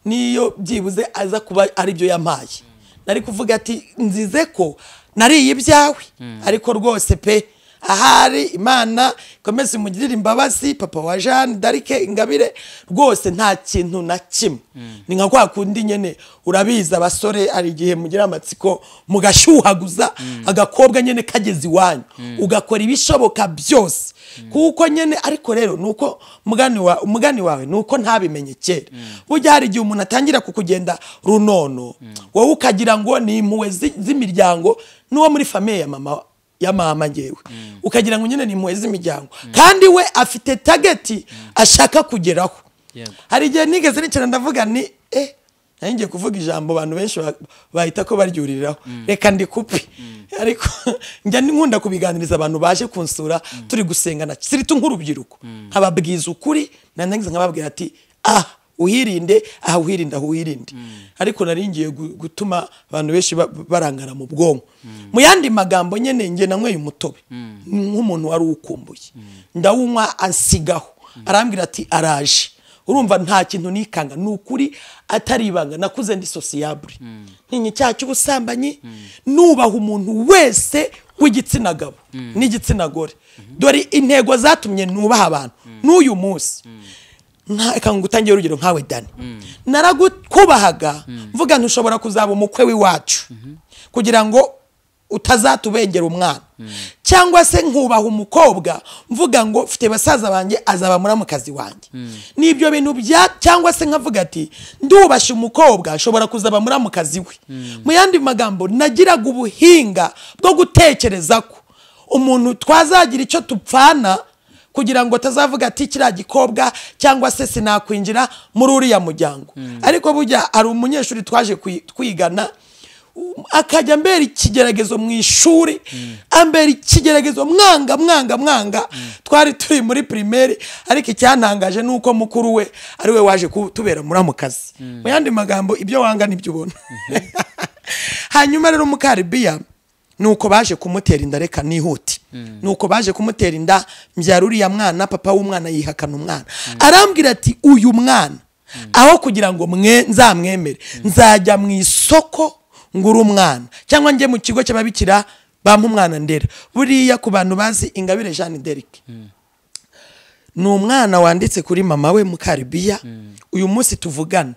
niyo byibuze aza kuba ari byo yampaye nari kuvuga ati nzize ko nariye ibyawe, ariko rwose pe ahari Imana komeze mugirira imbabazi papa wa Jeanne d'Arc Ingabire, rwose nta kintu na kimwe. Ni nka kwa kundi nyene urabiza abasore ari igihe mugira amatsiko mugashyuhaguza agakobwa nyene kagezi wanyu ugakora ibishoboka byose kuko nyene. Ariko rero nuko umugani wawe nuko ntabimenye kera. Burya hari igihe umuntu atangira kukugenda runono, wowe ukagira ngo ni impuwe z'imiryango n'uwo muri famille ya mama ngewe, ukagira ngo nyene ni impuwe z'imiryango, kandi we afite target ashaka kugeraho. Hari igihe nigeze nicara ndavuga ni ngiye kuvuga ijambo abantu benshi bahita ko baryuriraho, reka ndi kupi. Ariko njya nkunda kubiganiriza abantu baje kunsura turi gusengana siri nk'urubyiruko, nkababwiza ukuri nanangiza nkababwira ati uhirinde uhirinde. Ariko naringiye gutuma abantu benshi barangara mu bwonko. Mu yandi magambo nyene nge nanyweye umutobe nk'umuntu wari ukumbuye, ndawunywa ansigaho, arambwira ati araje. Urumva nta kintu nikanga, nukuri atari ibanga, nakuze ndi sociable. Ntinyi cyacu ubusambanyi, nubaha umuntu wese w'igitsina gabo n'igitsina gore. Dore intego zatumye nubaha abantu n'uyu munsi. Nka ngutangiye urugero nkawe Dani, naragukubahaga mvuga ntushobora kuzaba umukwe w'iwacu kugira ngo utazatubengera umwana cyangwa se nkubaha umukobwa mvuga ngo mfite basaza banjye azaba muramukazi wanjye nibyo bintu bya cyangwa se nkavuga ati ndubasha umukobwa ashobora kuzaba muramukazi we mu yandi magambo nagiraga ubuhinga bwo gutekereza ko umuntu twazagira icyo tupfana kugira ngo tazavuga ati kiriya gikobwa cyangwa se sinakwinjira muri uriya muryango ariko burya ari umunyeshuri twaje kwigana akajya mbere ikigeragezo mu ishuri ambere ikigeragezo mwanga twari turi muri primaire ariko icyantangaje nuko mukuru we ari we waje kutubera muramukazi mu yandi magambo ibyo wanga nibyo ubona hanyuma rero Mukalibiya nuko baje kumutera inda reka nihuti nuko baje kumutera inda mbyara uriya mwana papa w'umwana yihakana umwana arambwira ati uyu mwana aho kugira ngo nzamwemere nzajya mu isoko ngura umwana cyangwa njye mu kigo cy'ababikira bampa umwana ndera buriya ku bantu bazi Ingabire Jeanne d'Arc ni umwana wanditse kuri mama we Mukalibiya uyu munsi tuvugana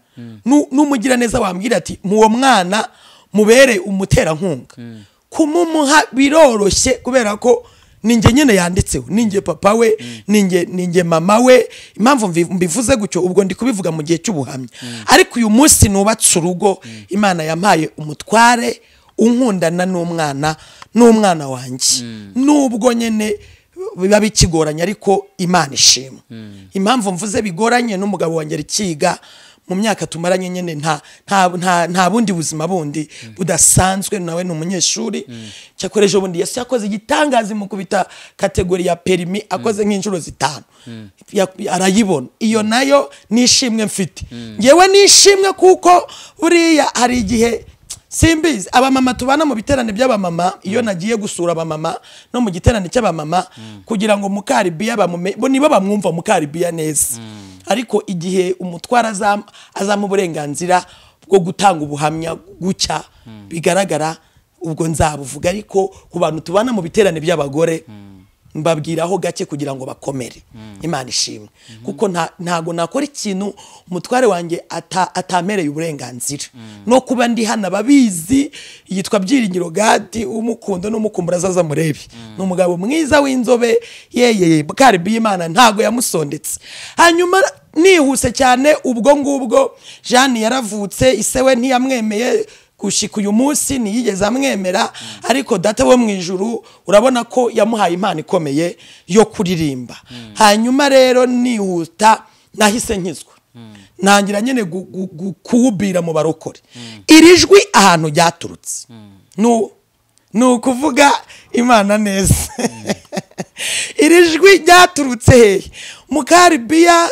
n'umugira neza wambwira ati muwo mwana mubere umuterankunga kumumuha biroroshye kubera ko ninjye nyene yanditseho ninjye papa we ninjye mama we impamvu mbivuze gutyo ubwo ndi kubivuga mu gihe cy'ubuhamya ariko uyu munsi nubatse urugo Imana yampaye umutware unkundana n'umwana wanjye nubwo nyene biba bikigoranye ariko Imana ishima impamvu mvuze bigoranye n'umugabo wanjye rikiga mu myaka tumaranye nyene nta bundi buzima bundi budasanzwe nawe n'umunyeshuri cyakoreje bundi Yesu yakoze igitangazi mu kubita kategori ya perimi akoze nk'inshuro 5 arayibona iyo nayo nishimwe mfite ngewe nishimwe kuko buriya hari igihe simbizi abamama tubana mu biterane by'abamama iyo nagiye gusura abamama no mu giterane cy'abamama kugira ngo Mukalibiya bo nibo bamwumva Mukalibiya neza ariko igihe umutwara azamu uburenganzira bwo gutanga ubuhamya gucya bigaragara ubwo nzabuvuga ariko ku bantu tubana mu biterane by'abagore mbabwiraho gake kugira ngo bakomere Imana ishimwe kuko ntago nakora ikintu umutware wanjye atamereye uburenganzira no kuba ndi hana babizi yitwa Byiringiro Gadi umukundo n'umukumbura zaza murebi n'umugabo mwiza w'inzobe yeye Mukalibiya Imana ntago yamusondetse hanyuma nihuse cyane ubwo ngubwo Jeanne yaravutse isewe ntiyamwemeye kushika uyu munsi niyigeze amwemera ariko data wo mu ijuru urabona ko yamuhaye impano ikomeye yo kuririmba hanyuma rero nihuta nahise nkizwa ntangira nyene kuwubira mu barokore irijwi ahantu ryaturutse no kuvuga Imana neza irijwi ryaturutse he Mukalibiya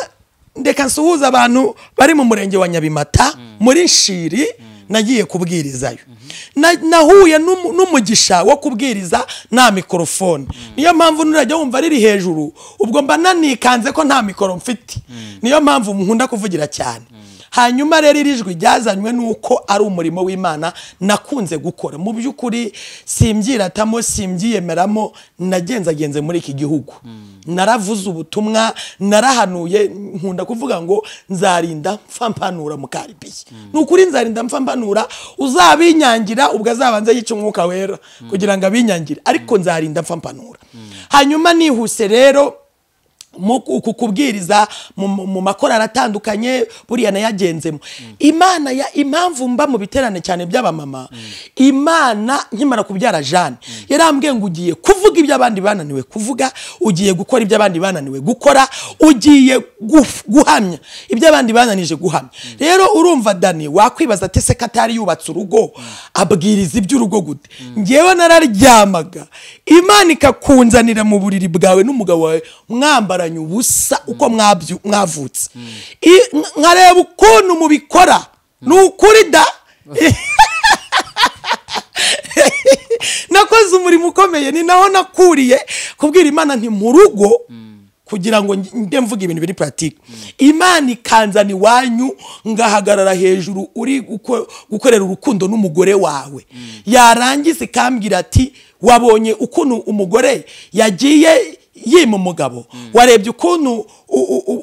ndeka nsuhuza abantu bari mu murenge wa Nyabimata muri Nshiri nagiye kubwirizayo nahuye n'umugisha wo kubwiriza nta mikrofone niyo mpamvu nurajya wumva riri hejuru ubwo mba nanikanze ko nta mikoro mfite niyo mpamvu nkunda kuvugira cyane hanyuma rero irijwi ryazanywe nuko ari umurimo w'Imana nakunze gukora mu byukuri simbyiratamo simbyiyemeramo nagenzagenze muri iki gihugu naravuze ubutumwa narahanuye nkunda kuvuga ngo nzarinda mfampanura Mukalibiya nukuri nzarinda mfampanura uzabinyangira ubwo azabanza yica umwuka wera kugira ngo abinyangire ariko nzarinda mfampanura hanyuma nihuse rero kubwiriza mu makora aratandukanye buriya nayagenzemo Imana ya impamvu mba mu biterane cyane by'abamama Imana nkimara kubyara Jeanne yarambwiye ngo ugiye kuvuga ibyo abandi bananiwe kuvuga ugiye gukora ibyo abandi bananiwe gukora ugiye guhamya ibyo abandi bananije guhamya rero urumva Dani wakwibaza ate se katari yubatse urugo abwiriza iby'urugo gute ngewe nararyamaga Imana ikakunzanira mu buriri bwawe n'umugabo wawe mwambara ubusa uko mwavutse nkareba ukuntu mubikora nukuri da nakoze umurimo ukomeye ni naho nakuriye kubwira Imana nti mu rugo kugira ngo njye mvuga ibintu biri pratique Imana ikanzana iwanyu ngahagarara hejuru uri gukorera urukundo n'umugore wawe yarangiza ikambwira ati wabonye ukuntu umugore yagiye yima umugabo warebye ukuntu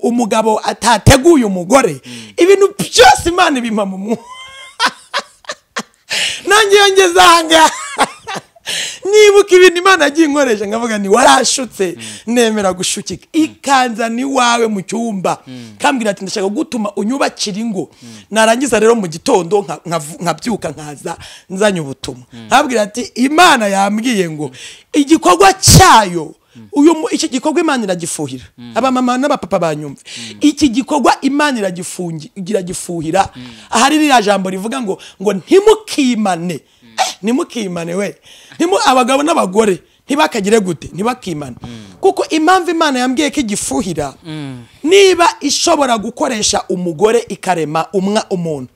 umugabo atateguye umugore ibintu byose Imana ibimpa mu nanjye yongeza hanga nibuka ibintu Imana yagiye inkoresha nkavuga ni warashutse nemera gushukika ikanza ni wawe mu cyumba kambwira ati ndashaka gutuma unyubakira ingo narangiza rero mu gitondo nkabyuka nkaza nzanye ubutumwa nkabwira ati Imana yambwiye ngo igikorwa cyayo iki gikorwa Imana iragifuhira aba mama n'abapapa banyumva iki gikorwa Imana iragifuhira ahari rya jambo rivuga ngo ntimukimane ntimukimane we abagabo n'abagore ntibakagire gute ntibakimane kuko impamvu Imana yambwiye ko igifuhira niba ishobora gukoresha umugore ikarema umuntu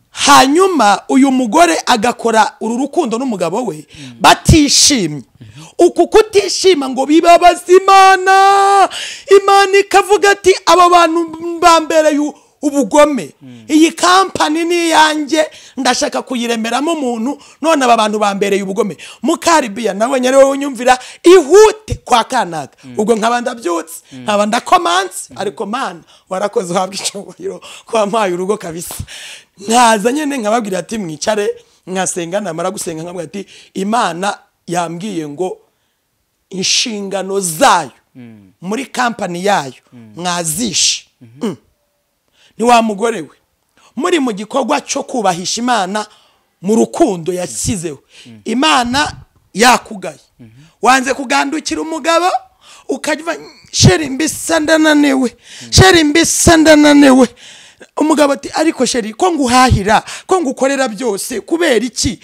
hanyuma uyu mugore agakora uru rukundo n'umugabo we batishimye uku kutishima ngo bibabaza Imana ikavuga ati aba bantu bambereye ubugome iyi kampani ni yanjye ndashaka kuyiremeramo umuntu none aba bantu bambereye ubugome Mukalibiya nawe nyare wowe unyumvira ihute kwa kanaka ubwo nkaba ndabyutse nkaba ndakomanse ariko Mana warakoze uhabwa icyubahiro kwa mpaye urugo kabisa nkaza nyene nkababwira ati mwicare nkasenga namara gusenga nkabwira ati Imana yambwiye ngo inshingano zayo muri kampani yayo mwazishe ni wa mugore we muri mu gikorwa cyo kubahisha Imana mu rukundo yashyizeho Imana yakugaye wanze kugandukira umugabo ukajya sheri mbisa ndananiwe umugabo ati ariko sheri ko nguhahira ko ngukorera byose kubera iki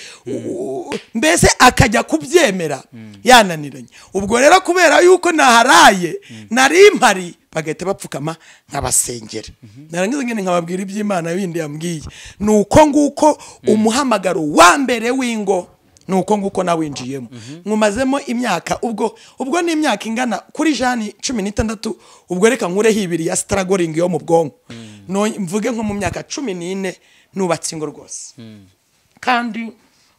mbese akajya kubyemera yananiranye ubwo rero kubera yuko naharaye nari mpari bagahita bapfukama nkabasengera narangiza ngene nkababwira iby'Imana bindi yambwiye nuko nguko umuhamagaro wa mbere w'ingo nuko nguko nawinjiyemo nkumazemo imyaka ubwo ni imyaka ingana kuri jani 16 ubwo reka nkureho ibiri ya struggling yo mu bwonko no mvuge nko mu myaka 14 nubatse ingo rwose kandi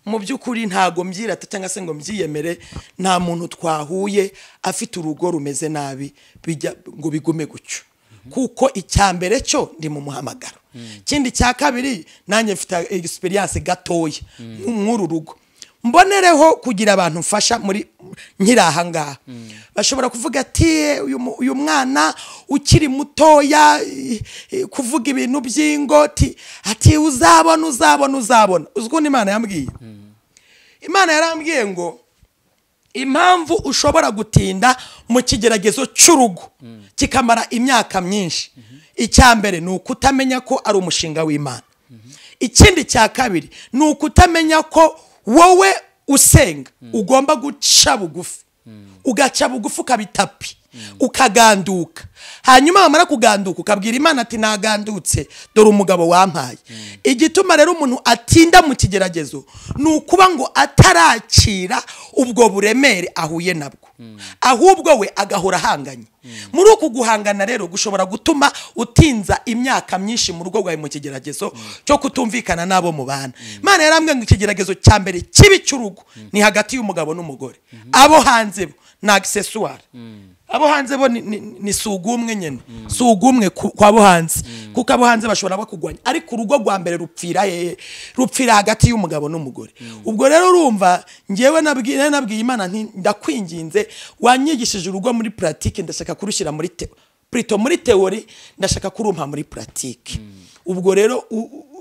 mu byukuri ntago mbyirata cyangwa se ngo mbyiyemere nta muntu twahuye afite urugo rumeze nabi bijya ngo bigume gucyo kuko icyambere cyo ndi mu muhamagaro kindi cya kabiri nanjye mfite experience gatoya nk'uru rugo mbonereho kugira abantu mfasha muri nkirahangaha bashobora kuvuga ati uyu mwana ukiri mutoya kuvuga ibintu by'ingoti ati uzabona uzwo Imana yambwiye Imana yarambwiye ngo impamvu ushobora gutinda mu kigeragezo cy'urugo kikamara imyaka myinshi icyambere ni ukutamenya ko ari umushinga w'Imana ikindi cya kabiri ni ukutamenya ko wowe usenga ugomba guca bugufi ugaca bugufi ukabitapi ukaganduka hanyuma wamara kuganduka ukabwira Imana ati nagandutse dore umugabo wampaye igituma rero umuntu atinda mu kigeragezo nukuba ngo atarakira ubwo buremere ahuye nabwo ahubwo we agahora hanganye muri uku guhangana rero gushobora gutuma utinza imyaka myinshi mu rugo rwawe mu kigeragezo cyo kutumvikana nabo mu bana Imana yarambwe ngo ikigeragezo cya mbere kibi cy'urugo ni hagati y'umugabo n'umugore abo hanze bo na accessoire abo hanze bo ni sugumwe nyene sugumwe kwa bo hanze kuko abo hanze bashobora bakugwanya ariko urugo rwa mbere rupfira hagati y'umugabo n'umugore ubwo rero urumva ngewe nabwiye Imana ndakwinginze wanyigishije urugo muri pratique ndashaka kurushyira muri muri theory ndashaka kurumpa muri pratique ubwo rero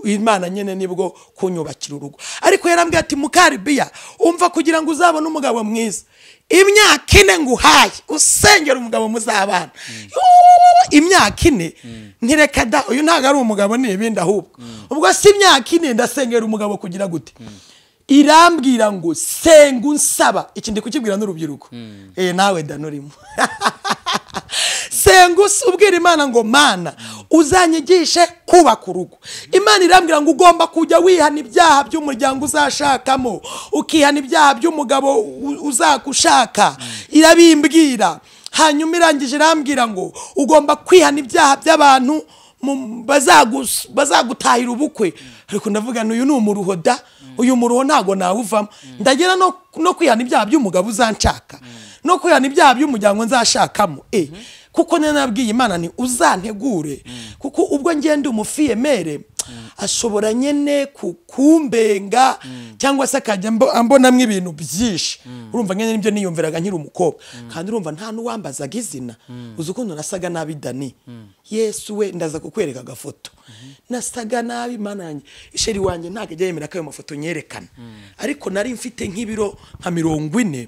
Imana nyene nibwo kunyubakira urugo ariko yarambwiye ati Mukalibiya umva kugira ngo uzabone umugabo mwiza imyaka 4 nguhaye usengera umugabo muzabana imyaka 4 ntireka da uyu ntago ari umugabo n'ibindi ahubwo ubwo si imyaka 4 ndasengera umugabo kugira gute irambwira ngo senga unsaba ikindi kukibwira n'urubyiruko nawe danurimo senga ubwira Imana ngo Mana uzanyigishe kubaka urugo Imana irambwira ngo ugomba kujya wihana ibyaha by'umuryango uzashakamo ukihana ibyaha by'umugabo uzakushaka irabimbwira hanyuma irangije irambwira ngo ugomba kwihana ibyaha by'abantu bazagutahira ubukwe ariko ndavuga uyu ni umuruhoda uyu muruho ntago nawuvamo ndagera no kwihana ibyaha by'umugabo uzanshaka no kwihana ibyaha by'umuryango nzashakamo kuko nabwiye Imana ni uzantegure kuko ubwo ngende umufiyemere ashobora nyene kukumbenga cyangwa se akajya ambonamwe ibintu byinshi urumva nyene nibyo niyumviraga nkiri umukobwa kandi urumva nta nuwambazaga izina uzi ukuntu nasaga nabi Dani Yesu we ndaza kukwereka agafoto nasaga nabi mana yanjye isheri wanje ntakajya yemera ko ayo mafoto nyerekana ariko nari mfite nk'ibiro nka 40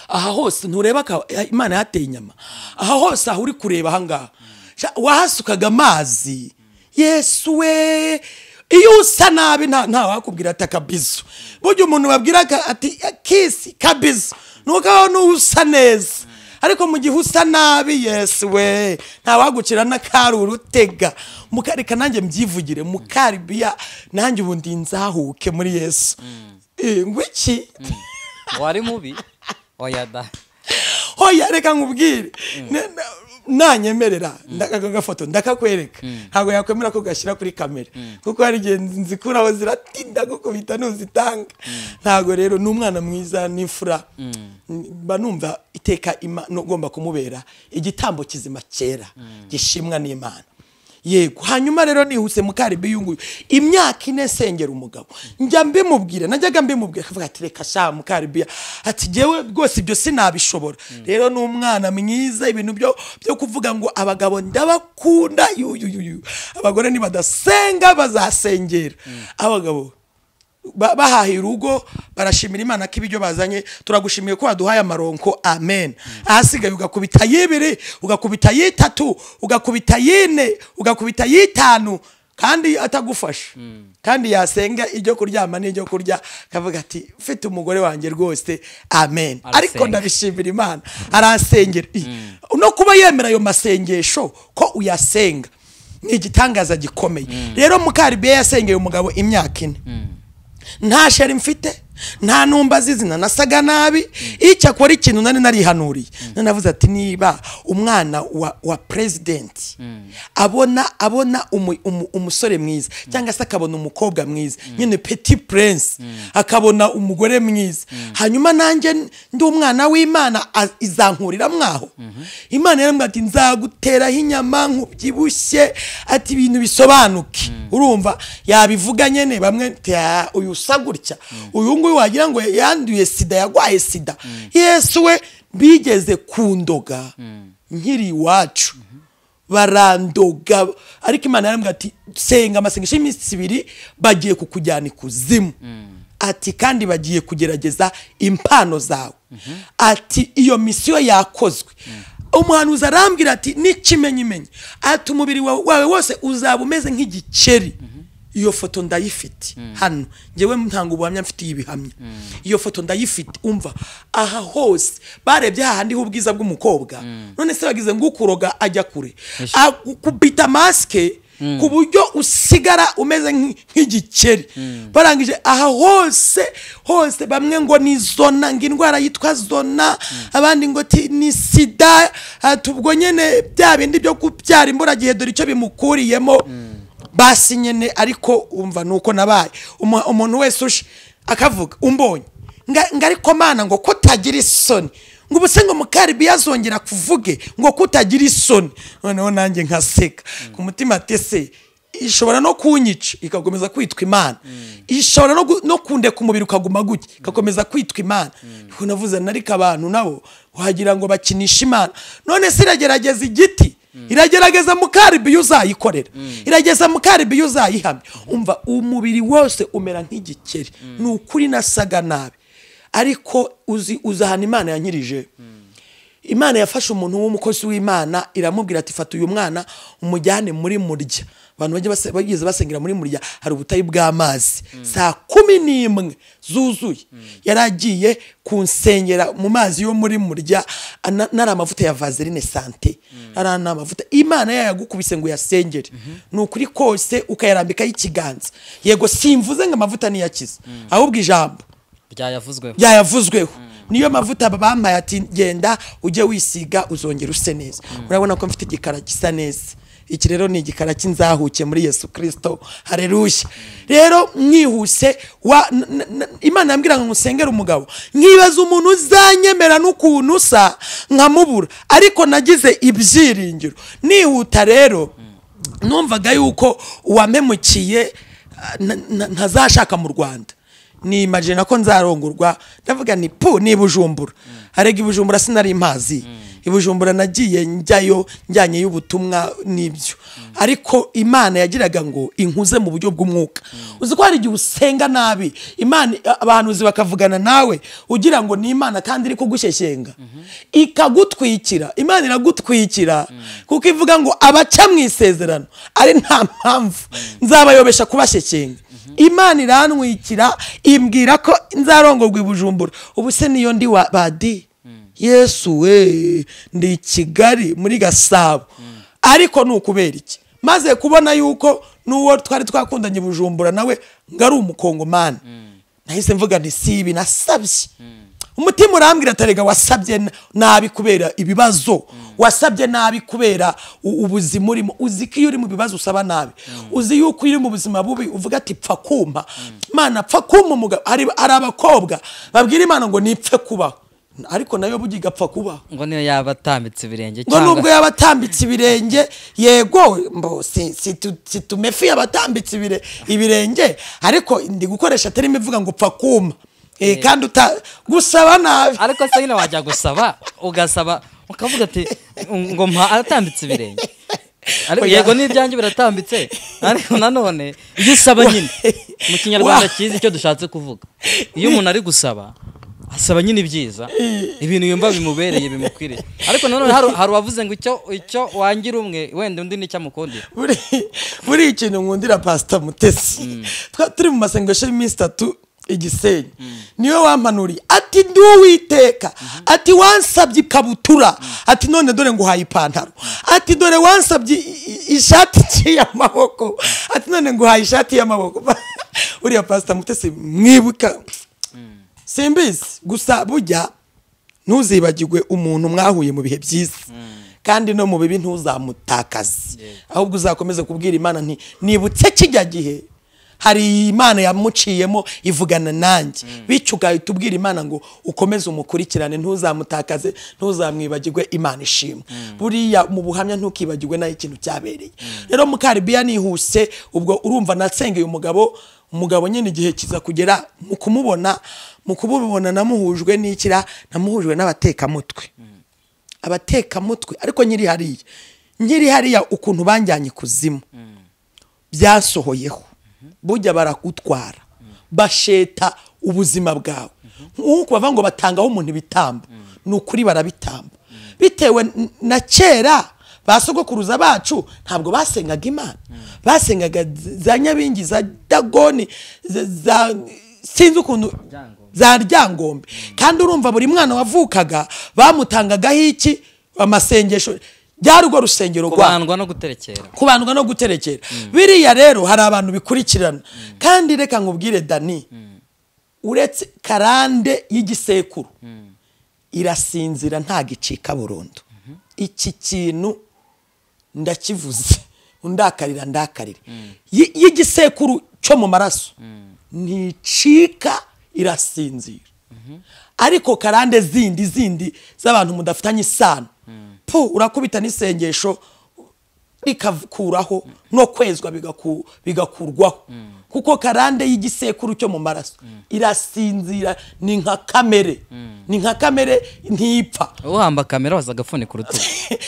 aha hose ntureba Imana yateye inyama aha hose aho uri kureba ahangaha wahasukaga amazi Yesu we iyo usa nabi nta wakubwira ati akabizo buryo umuntu babwira ati kisi kabizo nuko nusa neza ariko mu gihe usa nabi Yesu we nta wagucira n'akaruru utega mukareka nanjye mbyivugire mukalibiya nanjye ubundi nzahuke muri Yesu ngwiki wari mubi oya da oya reka nkubwire nanyemerera ndakaga gafoto ndakakwereka ntago yakwemera ko gashyira kuri kamera kuko hari genzi kuraho ziratinda gukubita nuzitanga ntago rero n'umwana mwiza n'imfura banumva iteka Imana ugomba kumubera igitambo kizima cyera gishimwa n'Imana yego hanyuma rero nihuse mukalibiya nguyu imyaka 4 sengera umugabo njya mbimubwira najyaga mbimubwira akavuga ati reka sha mukalibiya ati jewe rwose ibyo sinabishobora rero n'umwana mwiza ibintu byo kuvuga ngo abagabo ndabakunda abagore nibadasenga bazasengera abagabo bahahiye urugo barashimira Imana ko ibyo bazanye turagushimiye ko waduhaye amaronko amen ahasigaye ugakubita 2 ugakubita 3 ugakubita 4 ugakubita 5 kandi atagufasha kandi yasenga ibyo kuryama n'ibyo kurya kavuga ati ufite umugore wanjye rwose amen ariko ndabishimira Imana arasengera no kuba yemera ayo masengesho ko uyasenga ni igitangaza gikomeye rero mukalibiya yasengeye umugabo imyaka 4 nta sheri mfite nta numba zizina nasaga nabi icyo akora ikintu narihanuriye nanavuze ati niba umwana wa president abona umusore mwiza cyangwa se akabona umukobwa mwiza nyine petit prince akabona umugore mwiza hanyuma nanjye ndi umwana w'Imana izankurira mwaho Imana yarambwira ati nzaguteraho inyama nkubyibushye ati ibintu bisobanuke urumva yabivuga nyene bamwe uyu usagurya uyu nguyu wagira ngo yanduye sida yagwaye sida Yesu we bigeze kundoga nkiri iwacu barandoga ariko Imana yarambwira ati senga amasengesho y'iminsi 2 bagiye kukujyana ikuzimu ati kandi bagiye kugerageza impano zawe ati iyo misiyo yakozwe umuhanuzi arambwira ati n'ikimenyimenyi ati umubiri wawe wose uzaba umeze nk'igikeri iyo foto ndayifite hano ngewe ntanga ubuhamya mfite ibihamya iyo foto ndayifite umva aha hose barebye hahandi ubwiza bw'umukobwa none se bagize ngo ukuroga ajya kure kubita maske ku buryo usigara umeze nk'igikeri barangije aha hose bamwe ngo ni zona ngindwara yitwa zona abandi ngo ni sida tubwo nyene bya bindi byo kubyara imburagihe dore icyo bimukuriyemo basi nyene ariko umva nuko nabaye umuntu wese ushe akavuga umbonye ngariko Mana ngo kutagira isoni ngo ubusengo mukalibiya azongera kuvuge ngo kutagira isoni noneho nanjye nkaseka ku mutima tese ishobora no kunyica ikakomeza kwitwa Imana ishobora no kundeka umubiri ukaguma gutya ikakomeza kwitwa Imana niko navuze nariko abantu nabo wagira ngo bakinisha Imana none se iragerageza igiti iragerageza mukalibiya uzayikorera irageza mukalibiya uzayihamya umva umubiri wose umera nk'igikeri n'ukuri nasaga nabi ariko uzahana Imana yankirije Imana yafashe umuntu w'umukozi w'Imana iramubwira ati fata uyu mwana umujyane muri murya abantu bagize basengera muri murya hari ubutayi bw'amazi saa 11 zuzuye yaragiye kunsengera mu mazi yo muri murya nari amavuta ya vaseline sante arana amavuta Imana yagukubise ngo yasengere nukuri kose ukayarambika y'ikiganza yego simvuze ngo amavuta ni yakiza ahubwo ijambo byayavuzweho niyo mavuta bampaye ati genda ujye wisiga uzongera use neza urabona ko mfite igikara gisa neza iki rero ni igikara cy'inzahuke muri Yesu Kristo haleluya rero mwihuse Imana yambwira ngo musengere umugabo nkibaza umuntu uzanyemera n'ukuntu usa nkamubura ariko nagize ibyiringiro nihuta rero numvaga yuko uwampemukiye ntazashaka mu Rwanda, ni imagine ko nzarongorwa, ndavuga ni ni Bujumbura, harega Bujumbura sinari impazi, Bujumbura nagiye njyayo njyanye y'ubutumwa n'ibyo, ariko Imana yagiraga ngo inkuze mu buryo bw'umwuka. Uzi ko hari igihe usenga nabi Imana, abahanuzi bakavugana nawe ugira ngo ni Imana kandi iri kugushyeshyenga, ikagutwikira. Imana iragutwikira kuko ivuga ngo abaca mu isezerano ari nta mpamvu nzabayobesha kubashyekenga. Imana irantwikira imbwira ko nzarongorwa Bujumbura. Ubu se niyo ndi wa badi Yesu we ndi Kigali muri Gasabo, ariko nukubera iki maze kubona yuko nuwo twari twakundanye Bujumbura nawe ngari umukongomani, nahise mvuga nti sibi nasabye. Umutima urambwira atarega wasabye nabi kubera ibibazo, wasabye nabi kubera ubuzima urimo. Uzi ko iyo uri mu bibazo usaba nabi, uzi yuko uri mu buzima bubi uvuga ati pfa kumpa Mana, pfa kumpa umugabo. Hari abakobwa babwira Imana ngo nipfe kubaho, ariko nayo bugiga pfa kubaho ngo niyo yabatambitse ibirenge, ngo nubwo yabatambitse ibirenge. Yego mbo si tumefi yabatambitse ibirenge, ariko ndi gukoresha terime ivuga ngo pfa kumpa kandi gusaba nabi. Ariko se nyine wajya gusaba ugasaba ukavuga ati ngo mpa atambitse ibirenge, ariko yego n'ibyanjye biratambitse, ariko nanone iyo usaba nyine mu Kinyarwanda cyiza icyo dushatse kuvuga, iyo umuntu ari gusaba asaba nyine ibyiza, ibintu yumva bimubereye bimukwiriye. Ariko nanone hari wavuze ngo icyo wangira umwe wenda undi nicyo amukundira. Buri ikintu nkundira Pastor Mutesi, turi mu masengesho y'iminsi 3 Igisenyi, niyo wampanuriye ati ndi Uwiteka, ati wansabye ikabutura, ati none dore nguhaye ipantaro, ati dore wansabye ishati y'amaboko, ati none nguhaye ishati y'amaboko. Uriya Pastor Mutesi mwibuka simbizi, gusa bujya ntuzibagirwe umuntu mwahuye mu bihe byiza, kandi no mu bibi ntuzamutakaze, ahubwo uzakomeza kubwira Imana nti nibutse kijya gihe hari Imana yamuciyemo ivugana nanjye, bityo ugahita ubwira Imana ngo ukomeze umukurikirane, ntuzamutakaze, ntuzamwibagirwe. Imana ishimwe. Buriya mu buhamya ntukibagirwe nayo ikintu cyabereye. Rero Mukalibiya nihuse, ubwo urumva nasengeye umugabo nyine igihe kiza kugera mu kumubona namuhujwe n'ikira, namuhujwe n'abatekamutwe. Abatekamutwe ariko nyiri hariya ukuntu banjyanye kuzimu byasohoyeho. Bujya barakutwara basheta ubuzima bwawe, nkuko bava ngo batangaho umuntu ibitambo, nukuri barabitamba. Bitewe na kera basogokuruza bacu ntabwo basengaga Imana, basengaga za Nyabingi, za Dagoni, sinzi ukuntu za Ryangombe. Kandi urumva buri mwana wavukaga bamutangagaho iki amasengesho, byari urwo rusengero kubandwa no guterekera. Biriya rero hari abantu bikurikirana, kandi reka nkubwire Dani, uretse karande y'igisekuru irasinzira nta gicika burundu. Iki kintu ndakivuze undakarira y'igisekuru cyo mu maraso nticika, irasinzira. Ariko karande zindi z'abantu mudafitanye isano, urakubita n'isengesho rikakuraho no kwezwa bigakurwaho, kuko karande y'igisekuru cyo mu maraso irasinzira. Ni nka kamere ntipfa. Uhamba kamera waza gafone ku rutugu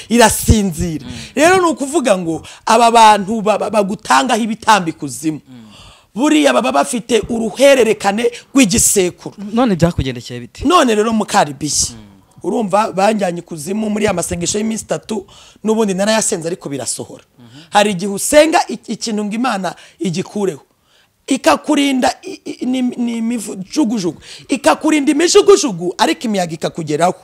irasinzira. Rero nukuvuga ngo aba bantu bagutangaho ibitambi kuzimu, buriya baba bafite uruhererekane rw'igisekuru. None byakugendekeye bite? None rero Mukalibiya, urumva banjyanye kuzimu muri amasengesho y'iminsi 3, n'ubundi narayasenze ariko birasohora. Hari igihe usenga ikintu ngo Imana igikureho, ikakurinda n'imijugujugu, ikakurinda imijugujugu, ariko imiyaga ikakugeraho.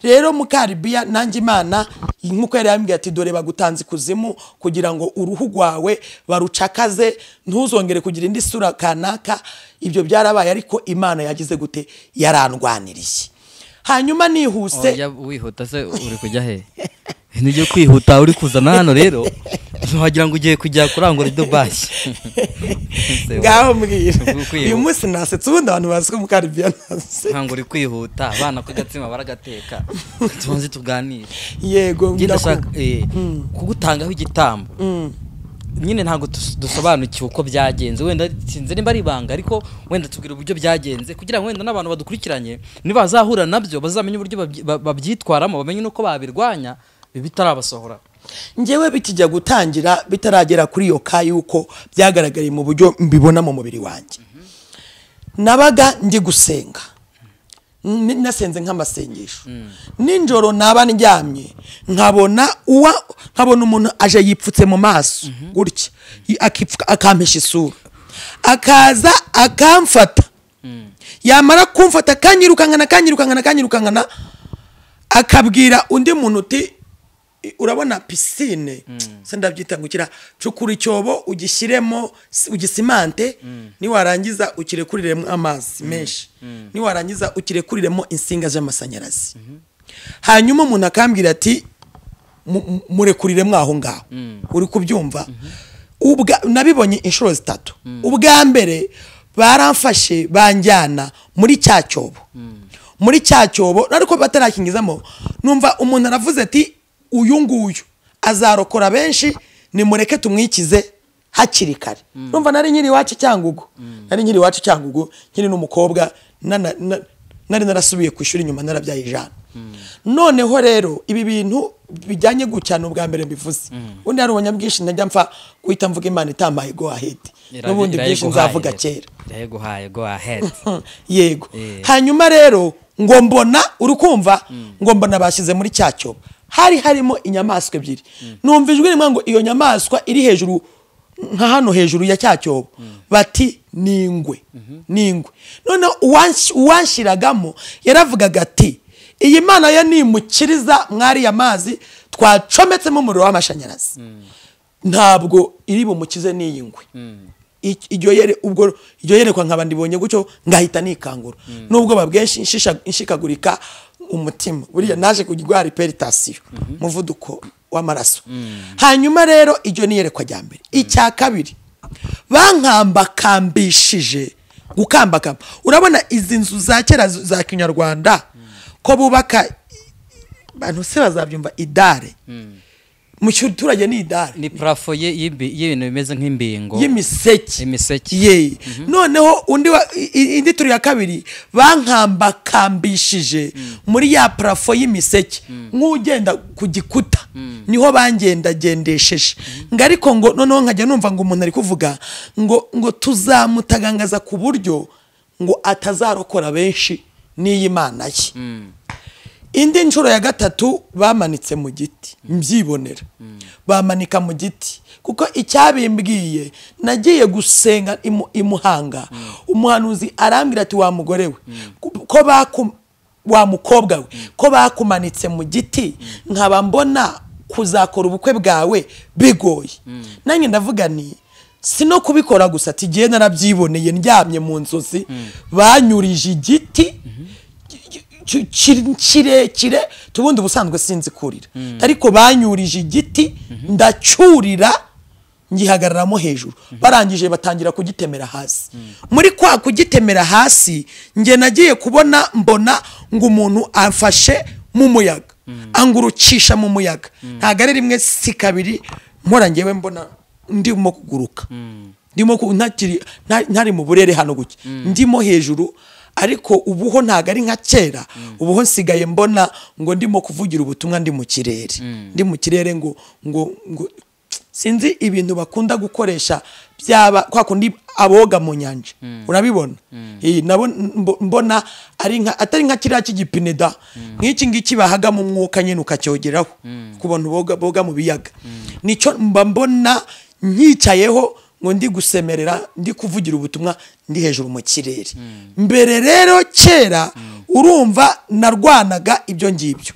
Rero Mukalibiya nanjye Imana nkuko yari yambwiye ati dore bagutanze kuzimu kugira ngo uruhu rwawe barucakaze, ntuzongere kugira indi sura kanaka. Ibyo byarabaye, ariko Imana yagize gute? Yarandwaniriye. Hanyuma nihuse wihuta se uri kujya he? Nijye kwihuta uri kuzana hano rero wagira ngo ugiye kujya kurangura Dubai. Ngaho mbwira uyu munsi nasetse, ubundi abantu bazi ko Mukalibiya nase ntango uri kwihuta, abana ko gatsima baragateka tubanze tuganire. Yego ndashaka kugutangaho igitambo nyine ntago dusobanukiwe uko byagenze wenda sinze nimba ari ibanga ariko wenda tubwira uburyo byagenze kugira ngo wenda n'abantu badukurikiranye nibazahura nabyo bazamenye uburyo babyitwaramo bamenye nuko babirwanya bitarabasohora. Ngewe bitijya gutangira bitaragera kuri yo yuko byagaragariye mu buryo mbibona mu mubiri wanjye. Nabaga ndi gusenga nasenze nk'amasengesho ninjoro naba ndyamye nkabona umuntu aje yipfutse mu maso gutya akampesha isura akaza akamfata yamara kumfata kanyirukangana akabwira undi muntu uti urabona piscine se ndabyitangukira cukura icyobo ugishyiremo ugisimante ni warangiza ukirekurire amazi menshi ni warangiza ukirekurire insinga z'amashanyarazi hanyuma umuntu akambwira ati murekurire mwaho ngaho uri kubyumva nabibonye inshuro 3 ubwa mbere baramfashe banjyana muri cya cyobo ariko batarakingizamo numva umuntu aravuze ati uyu nguyu azarokora benshi nimureke tumwikize hakiri kare. Numva nari nyiri iwacu Cyangugu nkiri n'umukobwa nari narasubiye ku ishuri nyuma narabyaye ijana. Noneho rero ibi bintu bijyanye gucyana ubwa mbere mbivuze undi hari ubanyabwinshi ndajya mpfa guhita mvuga Imana itamaye go ahead n'ubundi byinshi nzavuga kera go ahead yego. Hanyuma rero ngo mbona urukumva ngo mbona bashyize muri cyacyo harimo inyamaswa ebyiri numva ijwi rimwe ngo iyo nyamaswa iri hejuru nka hano hejuru ya cyacyo bati ningwe none uwanshiragamo yaravugaga ati iyi Mana ya nimukiriza mwari yamazi twacometsemo umuriro w'amashanyarazi ntabwo iri bumukize n'iyingwe iryo yerekwa nk'abandi bonye gucyo ngahita nikangura nubwo babwenshi inshikagurika umutima buriya naje kugirwa hypertension muvuduko w'amaraso. Hanyuma rero iryo niyerekwa rya mbere. Icya kabiri bankambakambishije gukambakamba urabona izi nzu za kera za Kinyarwanda ko bubaka bantu se bazabyumva idare mu cyuturage ni idare ni plafo y'ibintu bimeze nk'imbingo y'imiseke ye noneho indi turi ya kabiri bankambakambishije muri ya plafo y'imiseke nk'ugenda ku gikuta niho bangendagendesheje ngariko ngo noneho nkajya numva ngo umuntu ari kuvuga ngo tuzamutagangaza ku buryo ngo atazarokora benshi n'Imana ye. Indi nshuro ya gatatu bamanitse mu giti mbyibonera bamanika mu giti kuko icyabimbwiye nagiye gusenga imuhanga umuhanuzi arambira ati wa mugore we ko wa mukobwa we ko bakumanitse mu giti nkaba mbona kuzakora ubukwe bwawe bigoye nanjye ndavuga ni sino kubikora gusa tigiye narabyiboneye ndyamye mu nzozi banyurije igiti kirekire tubundi ubusanzwe sinzi kurira ariko banyurije igiti ndacyurira ngihagararamo hejuru barangije batangira kugitemera hasi muri kwa kugitemera hasi nge nagiye kubona mbona ngo umuntu afashe mu muyaga angurucisha mu muyaga ntago ari rimwe si kabiri mpora ngewe mbona ndimo kuguruka ndimo ntari mu burere hano guke ndimo hejuru ariko ubuho ntago ari nka kera ubuho nsigaye mbona ngo ndimo kuvugira ubutumwa ndi mu kirere ngo sinzi ibintu bakunda gukoresha byaba kwa kundi aboga mu nyanja urabibona nabo mbona atari nka kiriya cy'igipine da nk'iki ngiki bahaga mu mwuka nyine ukacyogeraho kubona boga mu biyaga nicyo mbona nyicayeho ngo ndi gusemerera ndi kuvugira ubutumwa ndi hejuru mu kirere mbere rero kera urumva narwanaga ibyo ngibyo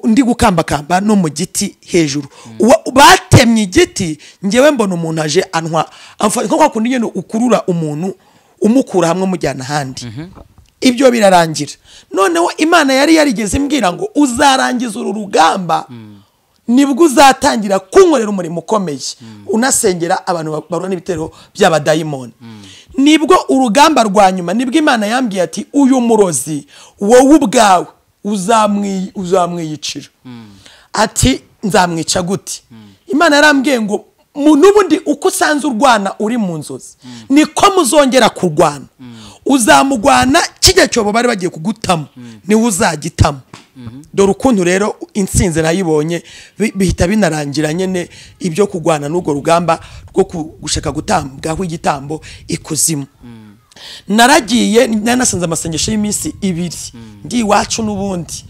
ndi gukambakamba no mu giti hejuru batemye igiti ngewe mbona umuntu aje antwa nko kwa kundi nyene ukurura umuntu umukura hamwe mujyana handi ibyo birarangira noneho Imana yari yarigeze imbwira ngo uzarangiza uru rugamba nibwo uzatangira kunkorera umurimo ukomeye unasengera abantu barwana ibitero by'abadayimoni nibwo urugamba rwa nyuma nibwo Imana yambwiye ati uyu murozi wowe ubwawe uzamwiyicira ati nzamwica gute Imana yarambwiye ngo nubundi uko usanze urwana uri mu nzozi niko muzongera kurwana. Uzamugwana kijya cyobo bari bagiye kugutamo niwe uzagitamo. Dore ukuntu rero intsinzi nayibonye bihita binarangira nyene ibyo kugwana n'ugo rugamba rwo gushaka gutambwaho igitambo ikuzimu. Naragiye nanasanze amasengesho y'iminsi 2 ndi iwacu n'ubundi.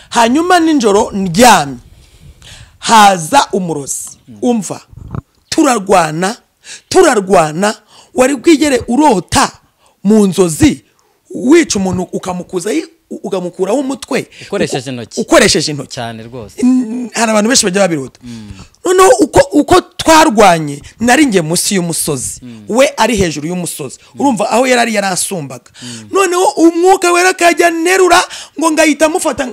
Hanyuma ninjoro ndyamye haza umurozi umva turarwana wari bwigere urota mu nzozi wica umuntu ukamukuraho umutwe ukoresheje intoki cyane rwose. Hari abantu benshi bajya babirota. Noneho uko twarwanye nari nge munsi y'umusozi we ari hejuru y'umusozi urumva aho yarasumbaga. Noneho umwuka wera kajya nerura ngo ngahita mufata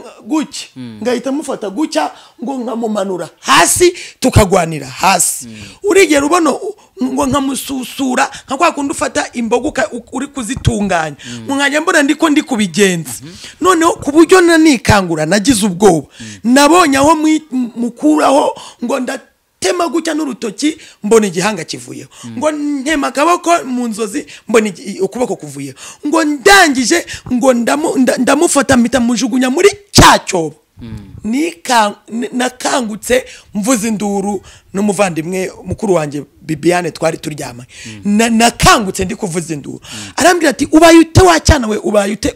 gucya ngo nkamumanura hasi tukagwanira hasi. Urigera ubona ngo nkamususura nka kwa kundi ufata imboga uri kuzitunganya nkajya mbona ndiko ndi kubigenza. Noneho kuburyo nanikangura nagize ubwoba nabonye aho mukuraho ngo ndatema gucya n'urutoki mbona igihanga kivuyeho ngo ntema akaboko mu nzozi mbona ukuboko kuvuyeho ngo ndangije ngo ndamufata mpita mujugunya muri cyacobo. Nakangutse mvuze induru n'umuvandimwe mukuru wanjye Bibiane twari turyamanye. Nakangutse ndi kuvuza induru arambwira ati ubaye ute wacyana we ubaye ute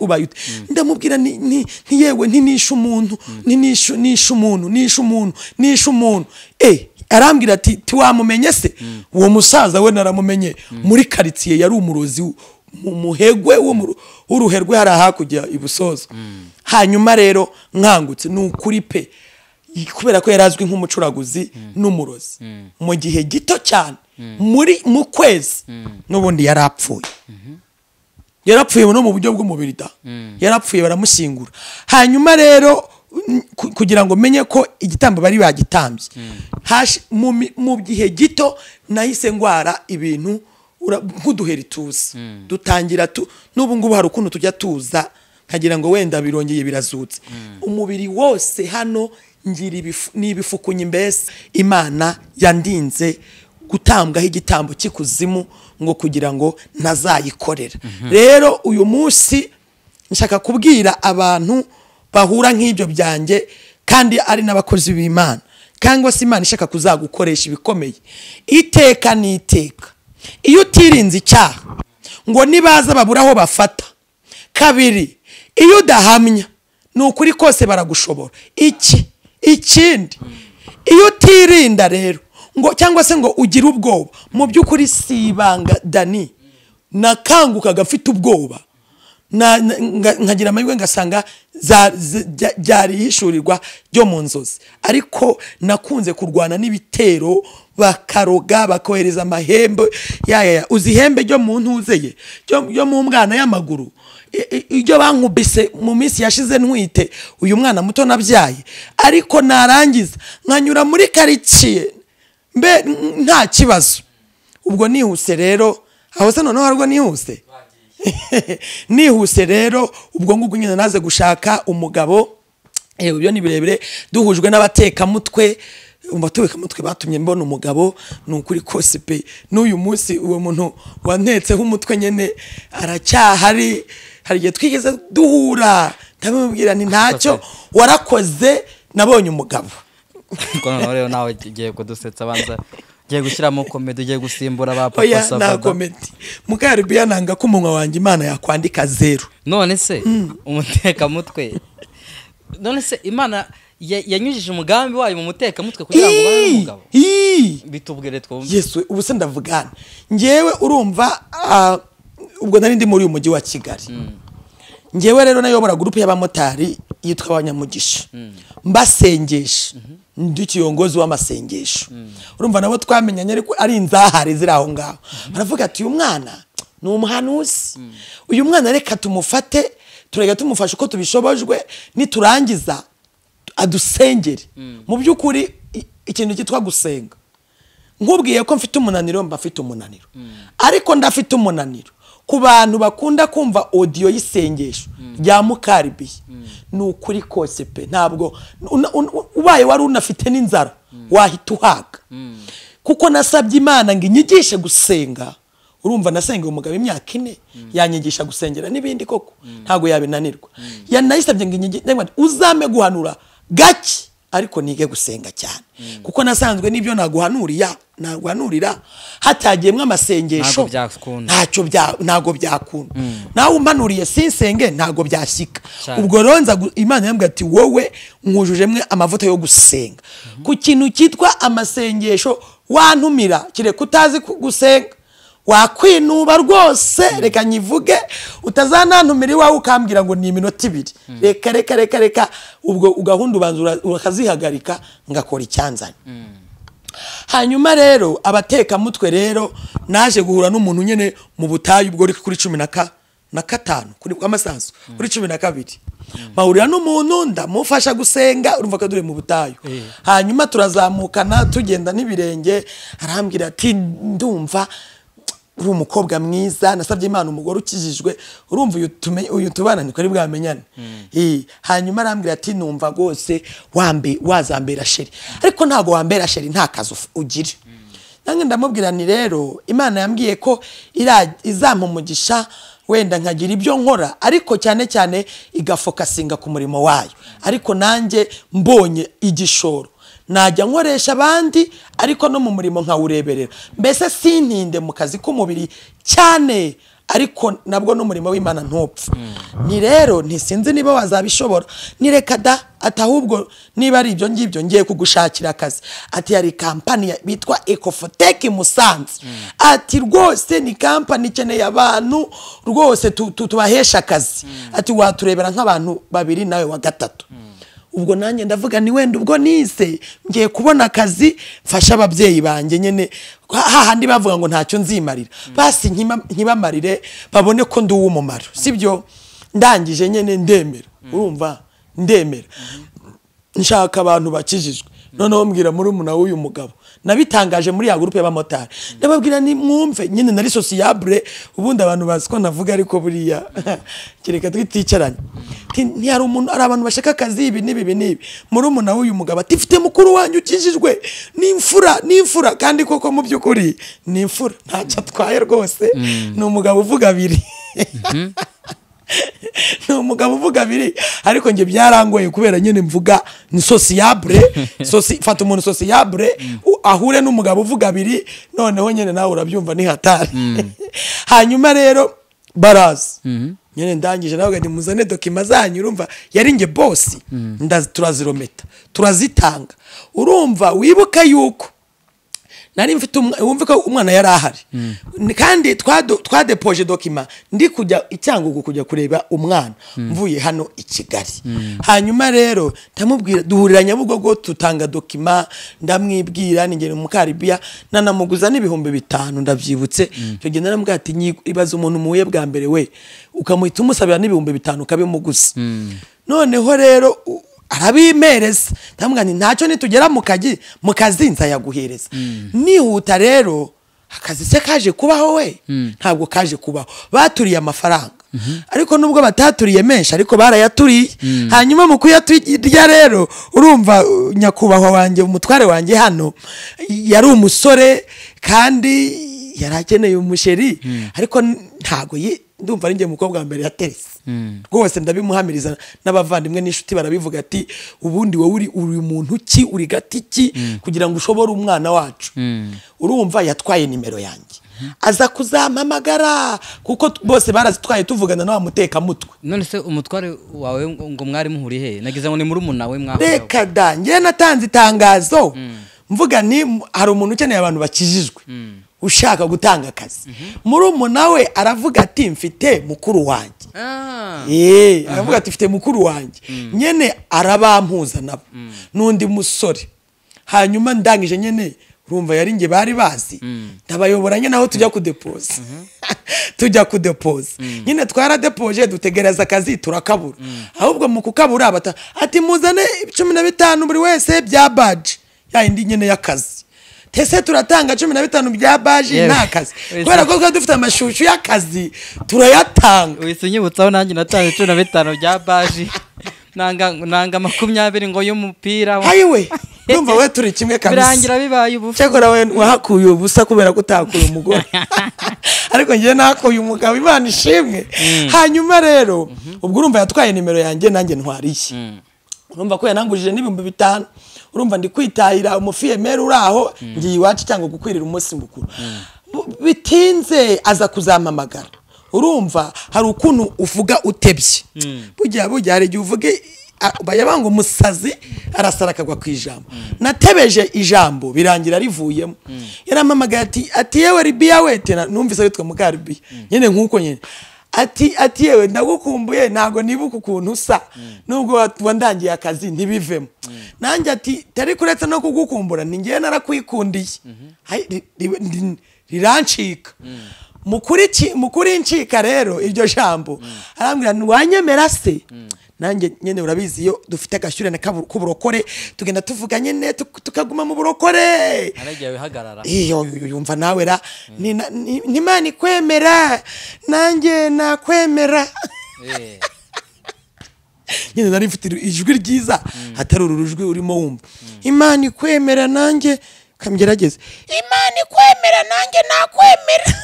ndamubwira ni yewe nisha umuntu nisha umuntu arambwira ati tiwamumenye se. Uwo musaza we naramumenye muri quartier yari umurozi muhegwe w'uruherwe hari hakujya ibusozo. Hanyuma rero nkangutse n'ukuri pe kubera ko yarazwi nk'umucuraguzi n'umurozi mu gihe gito cyane mu kwezi n'ubundi yarapfuye no mu buryo bw'umubiri da yarapfuye baramushyingura. Hanyuma rero kugira ngo menye ko igitambo bari bagitambye mu gihe gito nahise ngwara ibintu nk'uduheri tuza dutangira n'ubu ngubu hari ukuntu tujya tuza nkagira ngo wenda birongeye birazutse umubiri wose hano ngira n'ibifukunye mbese. Imana yandinze gutambwaho igitambo cy'ikuzimu ngo kugira ngo ntazayikorera. Rero uyu munsi nshaka kubwira abantu bahura nk'ibyo byanjye kandi ari n'abakozi b'Imana cyangwa se Imana ishaka kuzagukoresha ibikomeye. Iteka n'iteka iyo utirinze icyaha ngo nibaza babura aho bafata. Kabiri iyo udahamya n'ukuri kose baragushobora. Ikindi iyo utirinda rero ngo cyangwa se ngo ugire ubwoba mu by'ukuri si ibanga Dani nakanguka gafite ubwoba nkagira amahirwe ngasanga byari hishurirwa ryo mu nzozi. Ariko nakunze kurwana n'ibitero bakaroga bakohereza amahembe uzi ihembe ryo mu ntuzeye ryo mu mwana y'amaguru iryo bankubise mu minsi yashize ntwite uyu mwana muto nabyaye. Ariko narangiza nkanyura muri quartier mbe nta kibazo. Ubwo nihuse rero aho se noneho harwo nihuse rero ubwo ngubwo nyine naze gushaka umugabo. Ibyo ni birebire duhujwe n'abatekamutwe umutwe batumye mbona umugabo n'ukuri kose pe n'uyu munsi uwo muntu wantetse umutwe nyene aracyahari. Hari igihe twigeze duhura ndamubwira ni ntacyo warakoze nabonye umugabo. Kono rero nawe giye kudusetsa banza giye gushyiramo comedy giye gusimbura ba papa savaga. Na comedy Mukalibiya nanga ko umunwa wanjye Imana yakwandika 0. None se umuteka mutwe none se Imana yanyujije umugambi wayo mu muteka mutwe kugira ngo babe umugabo bitubwire twumve. Yesu ubu se ndavugana ngewe urumva ubwo nari ndi muri uyu mujyi wa Kigali. Ngewe rero nayobora groupe y'abamotari yitwa Abanyamugisha mbasengesha ndi kiyongozi w'amasengesho. Urumva nabo twamenyanye ariko ari inzahare ziri aho ngaho baravuga ati uyu mwana ni umuhanuzi uyu mwana reka tumufate turega tumufasha uko tubishobojwe niturangiza adusengere. Mu by'ukuri ikintu cyitwa gusenga nkubwiye ko mfite umunaniro mba mfite umunaniro ariko ndafite umunaniro ku bantu bakunda kumva audio y'isengesho rya Mukalibiya. N'ukuri kose pe ntabwo ubaye wari unafite n'inzara wahita uhaga kuko nasabye Imana ngo inyigishe gusenga. Urumva nasengeye umugabo imyaka 4 yanyigisha gusengera n'ibindi koko ntago yabinanirwa. Yanayisabye ngo inyigishe uzame guhanura gake ariko nige gusenga cyane. Kuko nasanzwe nibyo naguhanurira hatagiyemwe amasengesho ntago byakunda. Nawe umpanuriye sinsenge ntago byashyika. Ubwo ronza Imana yambwiye ati wowe nkujujemwe amavuta yo gusenga. Ku kintu cyitwa amasengesho wantumira kire kutazi gusenga wakwinuba rwose reka nyivuge utazanantumira iwawe ukambwira ngo ni iminota 2 reka ubwo ugahunda ubanzura ukazihagarika ngakora icyanzanye. Hanyuma rero abateka mutwe rero naje guhura n'umuntu nyene mu butayu ubwo uri kuri 15 kuri amasanzu kuri 12 mahurira n'umuntu ndamufasha gusenga urumva ko dure mu butayu. Hanyuma turazamukana tugenda n'ibirenge arambwira ati ndumva uri umukobwa mwiza nasabye Imana umugore ukijijwe urumva uyu tubana ni kuri bwamenyane. Hanyuma arambwira ati numva gose wazambera sheri ariko ntago wambera sheri nta kazi ugira. Nange ndamubwira ni rero Imana yambwiye ko izampumugisha wenda nkagira ibyo nkora ariko cyane cyane igafokasinga ku murimo wayo. Ariko nanjye mbonye igishoro najya nkoresha abandi ariko no mu murimo nkawureberera. Mbese sintinde mu kazi k'umubiri cyane ariko nabwo n'umurimo w'Imana ntopfa. Ni rero ntisinzi niba wazabishobora nireka da atahubwo niba ari ibyo ngibyo ngiye kugushakira akazi. Ati yari company bitwa Ecofotech Musanze. Ati rwose ni company ikeneye abantu rwose tubahesha akazi. Ati waturebera nk'abantu 2 nawe wa 3. Ubwo nanjye ndavuga ni wenda ubwo nise ngiye kubona akazi mfasha ababyeyi banjye nyene hahandi bavuga ngo ntacyo nzimarira basi nkibamarire babone ko ndi uw'umumaro sibyo. Ndangije nyene ndemera urumva ndemera nshaka abantu bakijijwe. Noneho mbwira muri umuna w'uyu mugabo nabitangaje muri ya groupe y'abamotari ndababwira ni mwumve nyine nari sociable ubundi abantu baziko navuga ariko buriya kireka twiticaranye ntiyari umuntu ari abantu bashaka akazi ibi nibi muri umuna w'uyu mugabo ati mfite mukuru wanyu ukijijwe n'imfura kandi koko mu byukuri n'imfura ntacyo atwaye rwose ni umugabo uvuga abiri. No mugabo uvuga biri ariko nge byarangoye kubera nyene mvuga ni sociable fata umuntu sociable ahure n'umugabo uvuga biri noneho nyene nawe urabyumva ni hatari. Hanyuma rero barazi nyene ndangije nawe ndi muzane dokima zanyu urumva yari nge boss turazirometa turazitanga urumva wibuka yuko nari mfite wumve ko umwana yari ahari kandi twadepoje document ndi kujya icyangugu kujya kureba umwana mvuye hano i Kigali. Hanyuma rero ndamubwira duhurira Nyabugogo tutanga document ndamwibwira ningere mukalibiya nanamuguza n'ibihumbi 5 ndabyibutse cyo genda namubwira ati ibaza umuntu muye bwa mbere we ukamuhita umusabira n'ibihumbi 5 kabimuguza. Noneho rero arabimereza ndamugani ntacyo nitugera mu kazi nzayaguhereza. Nihuta rero akazi se kaje kubaho we ntabwo kaje kubaho baturiye amafaranga ariko nubwo bataturiye menshi ariko barayaturiye. Hanyuma mu kuyaturya rero urumva nyakubahwa wanjye umutware wanjye hano yari umusore kandi yarakeneye umusheri ariko ntago ndumva ari nge mukobwa mbere ya terese rwose ndabimuhamiriza n'abavandimwe n'inshuti barabivuga ati ubundi wowe uri umuntu ki uri gati ki kugira ngo ushobore umwana wacu. Urumva yatwaye nimero yanjye aza kuzampamagara kuko bose barazitwaye tuvugana na muteka mutwe. None se umutware wawe ngo mwari muhuri he nagize ngo ni muri umuna we mwaho reka da nge natanze itangazo mvuga ni hari umuntu ukeneye abantu bakijijwe ushaka gutanga akazi. Muri umuna we aravuga ati mfite mukuru wanjye aravuga ati mfite mukuru wanjye nyene arabampuza nabo nundi musore. Hanyuma ndangije nyene urumva yari nge bari bazi ndabayoboranye naho tujya kudepoza tujya kudepoza nyine twaradepoje dutegereza akazi turakabura ahubwo mu kukabura ati muzane 15 buri wese bya badge yindi nyene y'akazi. Tese turatanga 15 bya baji nta kazi kubera ko dufite amashusho y'akazi turayatanga. Wisunyibutsaho nanjye natanze 15 bya baji nanga 20 ngo y'umupira ayiwe Ndumva we turi kimwe kabisa. Birangira bibaye ubufu. Cyakora we wahakuye ubusa kubera ko utakuye umugore. Ariko ngiye nakuye umugabo Imana ishimwe. Hanyuma rero ubwo urumva yatwaye nimero yanjye nanjye ntwariye. Urumva ko yanangurije n'ibihumbi 5. Urumva ndi kwitahira umufiyemeri uraho ngiye iwacu cyangwa gukwirira umunsi mukuru. Bitinze aza kuzampamagara. Urumva hari ukuntu uvuga utebye. Bujya hari igihe uvuge bayabanga umusazi arasara akagwa ku ijambo. Natebeje ijambo birangira rivuyemo. Yarampamagaye ati yewe Libiya wete numvise witwa Mukalibiya. Nyene nkuko nyene. Ati yewe ndagukumbuye ntago nibuka ukuntu usa nubwo wandangiye akazi ntibivemo. Nanjye ati tari kuretse no kugukumbura ningiye narakwikundiye. Rirancika. Mukuri ncika rero iryo jambo arambwira wanyemera se. Nanjye nyene urabizi yo dufite agashyurene k'uburokore tugenda tuvuga nyene tukaguma mu burokore. Aragiye wihagarara. Iyo yumva nawe ra Imana ikwemera nanjye nakwemera. Nyene nari mfite ijwi ryiza hatari urujwi urimo wumva. Imana ikwemera nanjye kamgerageze. Imana ikwemera nanjye nakwemera.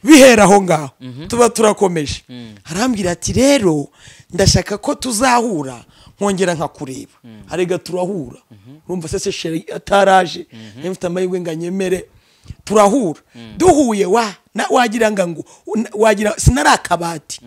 Bihera aho ngaho tuba turakomeje. Arambwira ati rero ndashaka ko tuzahura nkongera nkakureba. Arega turahura. Urumva se sheri ataraje. Mfite amahirwe nganyemere turahura. Duhuye wagira ngo wagira sinarakabati.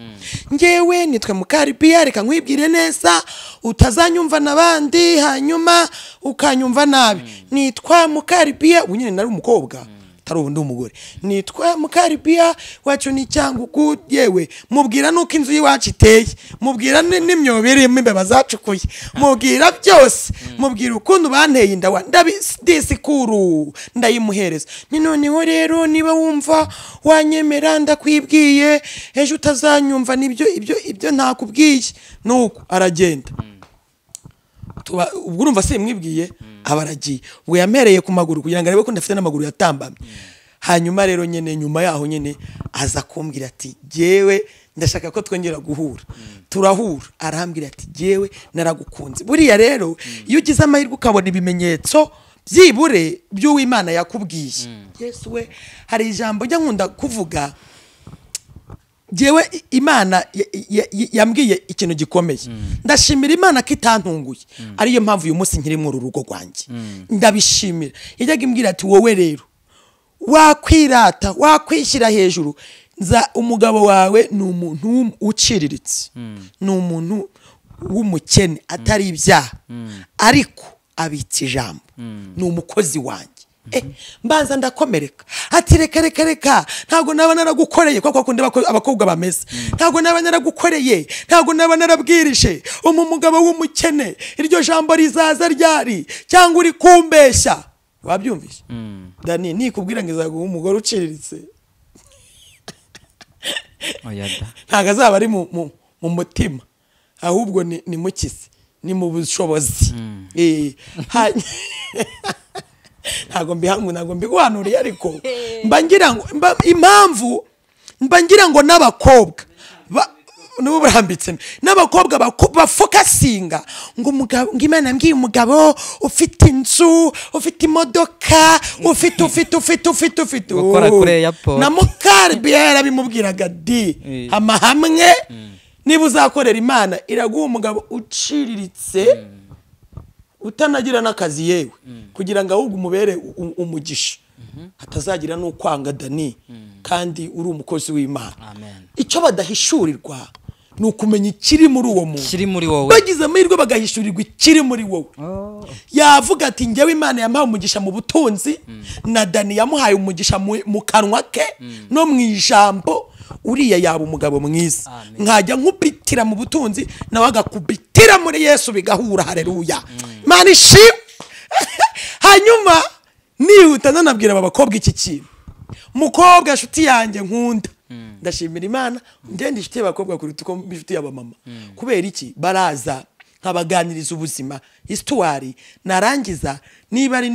Ngewe nitwe Mukalibiya reka nkwibwire neza utazanyumva nabandi hanyuma ukanyumva nabi. Nitwa Mukalibiya unyene nari umukobwa. Tarubundi umugore nitwa Mukalibiya wacu ni CYANGUGU yewe mubwira nuko inzu yiwacu iteye mubwira n'imyobere imbeba zacukuye mubwira byose mubwira ukuntu banteye indawa ndabisikuru ndayimuhereza ni noneho rero niba wumva wanyemera ndakwibwiye ejo utazanyumva nibyo ibyo ntakubwiye nuko aragenda. Ubwo urumva se mwibwiye abaragiye ubwo yampereye ku maguru kugira ngo arebe ko ndafite n'amaguru yatambamye. Hanyuma rero nyene nyuma yaho nyene aza kumbwira ati jewe ndashaka ko twongera guhura. Turahura arambwira ati jewe naragukunze. Buriya rero iyo ugize amahirwe ukabona ibimenyetso byibure by'Uwimana yakubwiye. Yesu we hari ijambo njya nkunda kuvuga. Jewe Imana yambwiye ikintu gikomeye. Ndashimira Imana ko itantunguye. Ariyo mpamvu uyu munsi nkiri mu rugo rwanjye. Ndabishimira. Yajyaga imbwira ati wowe rero wakwirata wakwishyira hejuru nza umugabo wawe ni umuntu uciriritse. Ni umuntu w'umukene atari ibyaha. Ariko abitse ijambo. Ni umukozi wanjye. Mbanza ndakomereka ati reka ntago naba naragukoreye kwa kundi abakobwa bameze. Ntago naba naragukoreye ntago naba narabwirishe umugabo w'umukene iryo jambo rizaza ryari cyangwa uri kumbeshya. Wabyumvise Dani nikubwira ngo izaguha umugore uciriritse oyada ntago azaba ari mu mutima ahubwo ni mukisi ni mu bushobozi. Ntago mbiguhanuriye ariko mbangira ngo impamvu mbangira ngo n'abakobwa nubu barambitse n'abakobwa bafokasinga ngo umugabo ngimana ngiye umugabo ufite inzu ufite imodoka ufite gukora kure ya po na Mukalibiya yarabimubwiraga di hamwe niba uzakorera Imana iraguha umugabo uciriritse utanagira n'akazi yewe kugira ngo ahubwo umubere umugisha hatazagira n'ukwanga Dani kandi uri umukozi w'Imana. Icyo badahishurirwa nukumenya ikiri muri uwo muntu kiri muri wowe. Bagize amahirwe bagahishurirwa ikiri muri wowe. Yavuga ati ngewe Imana yampaye umugisha mu butunzi na Dani yamuhaye umugisha mu kanwa ke no mu ijambo. Uriya yaba umugabo mwiza nkajya nkupitira mu butunzi nawe agakubitira muri Yesu bigahura. Haleluya Imana ishimwe. Hanyuma nihuta nanabwira abakobwa iki kintu. Mukobwa nshuti yanjye nkunda ndashimira Imana ngende inshuti y'abakobwa kuri tuko inshuti y'abamama. Kubera iki baraza nkabaganiriza ubuzima histoire narangiza niba ari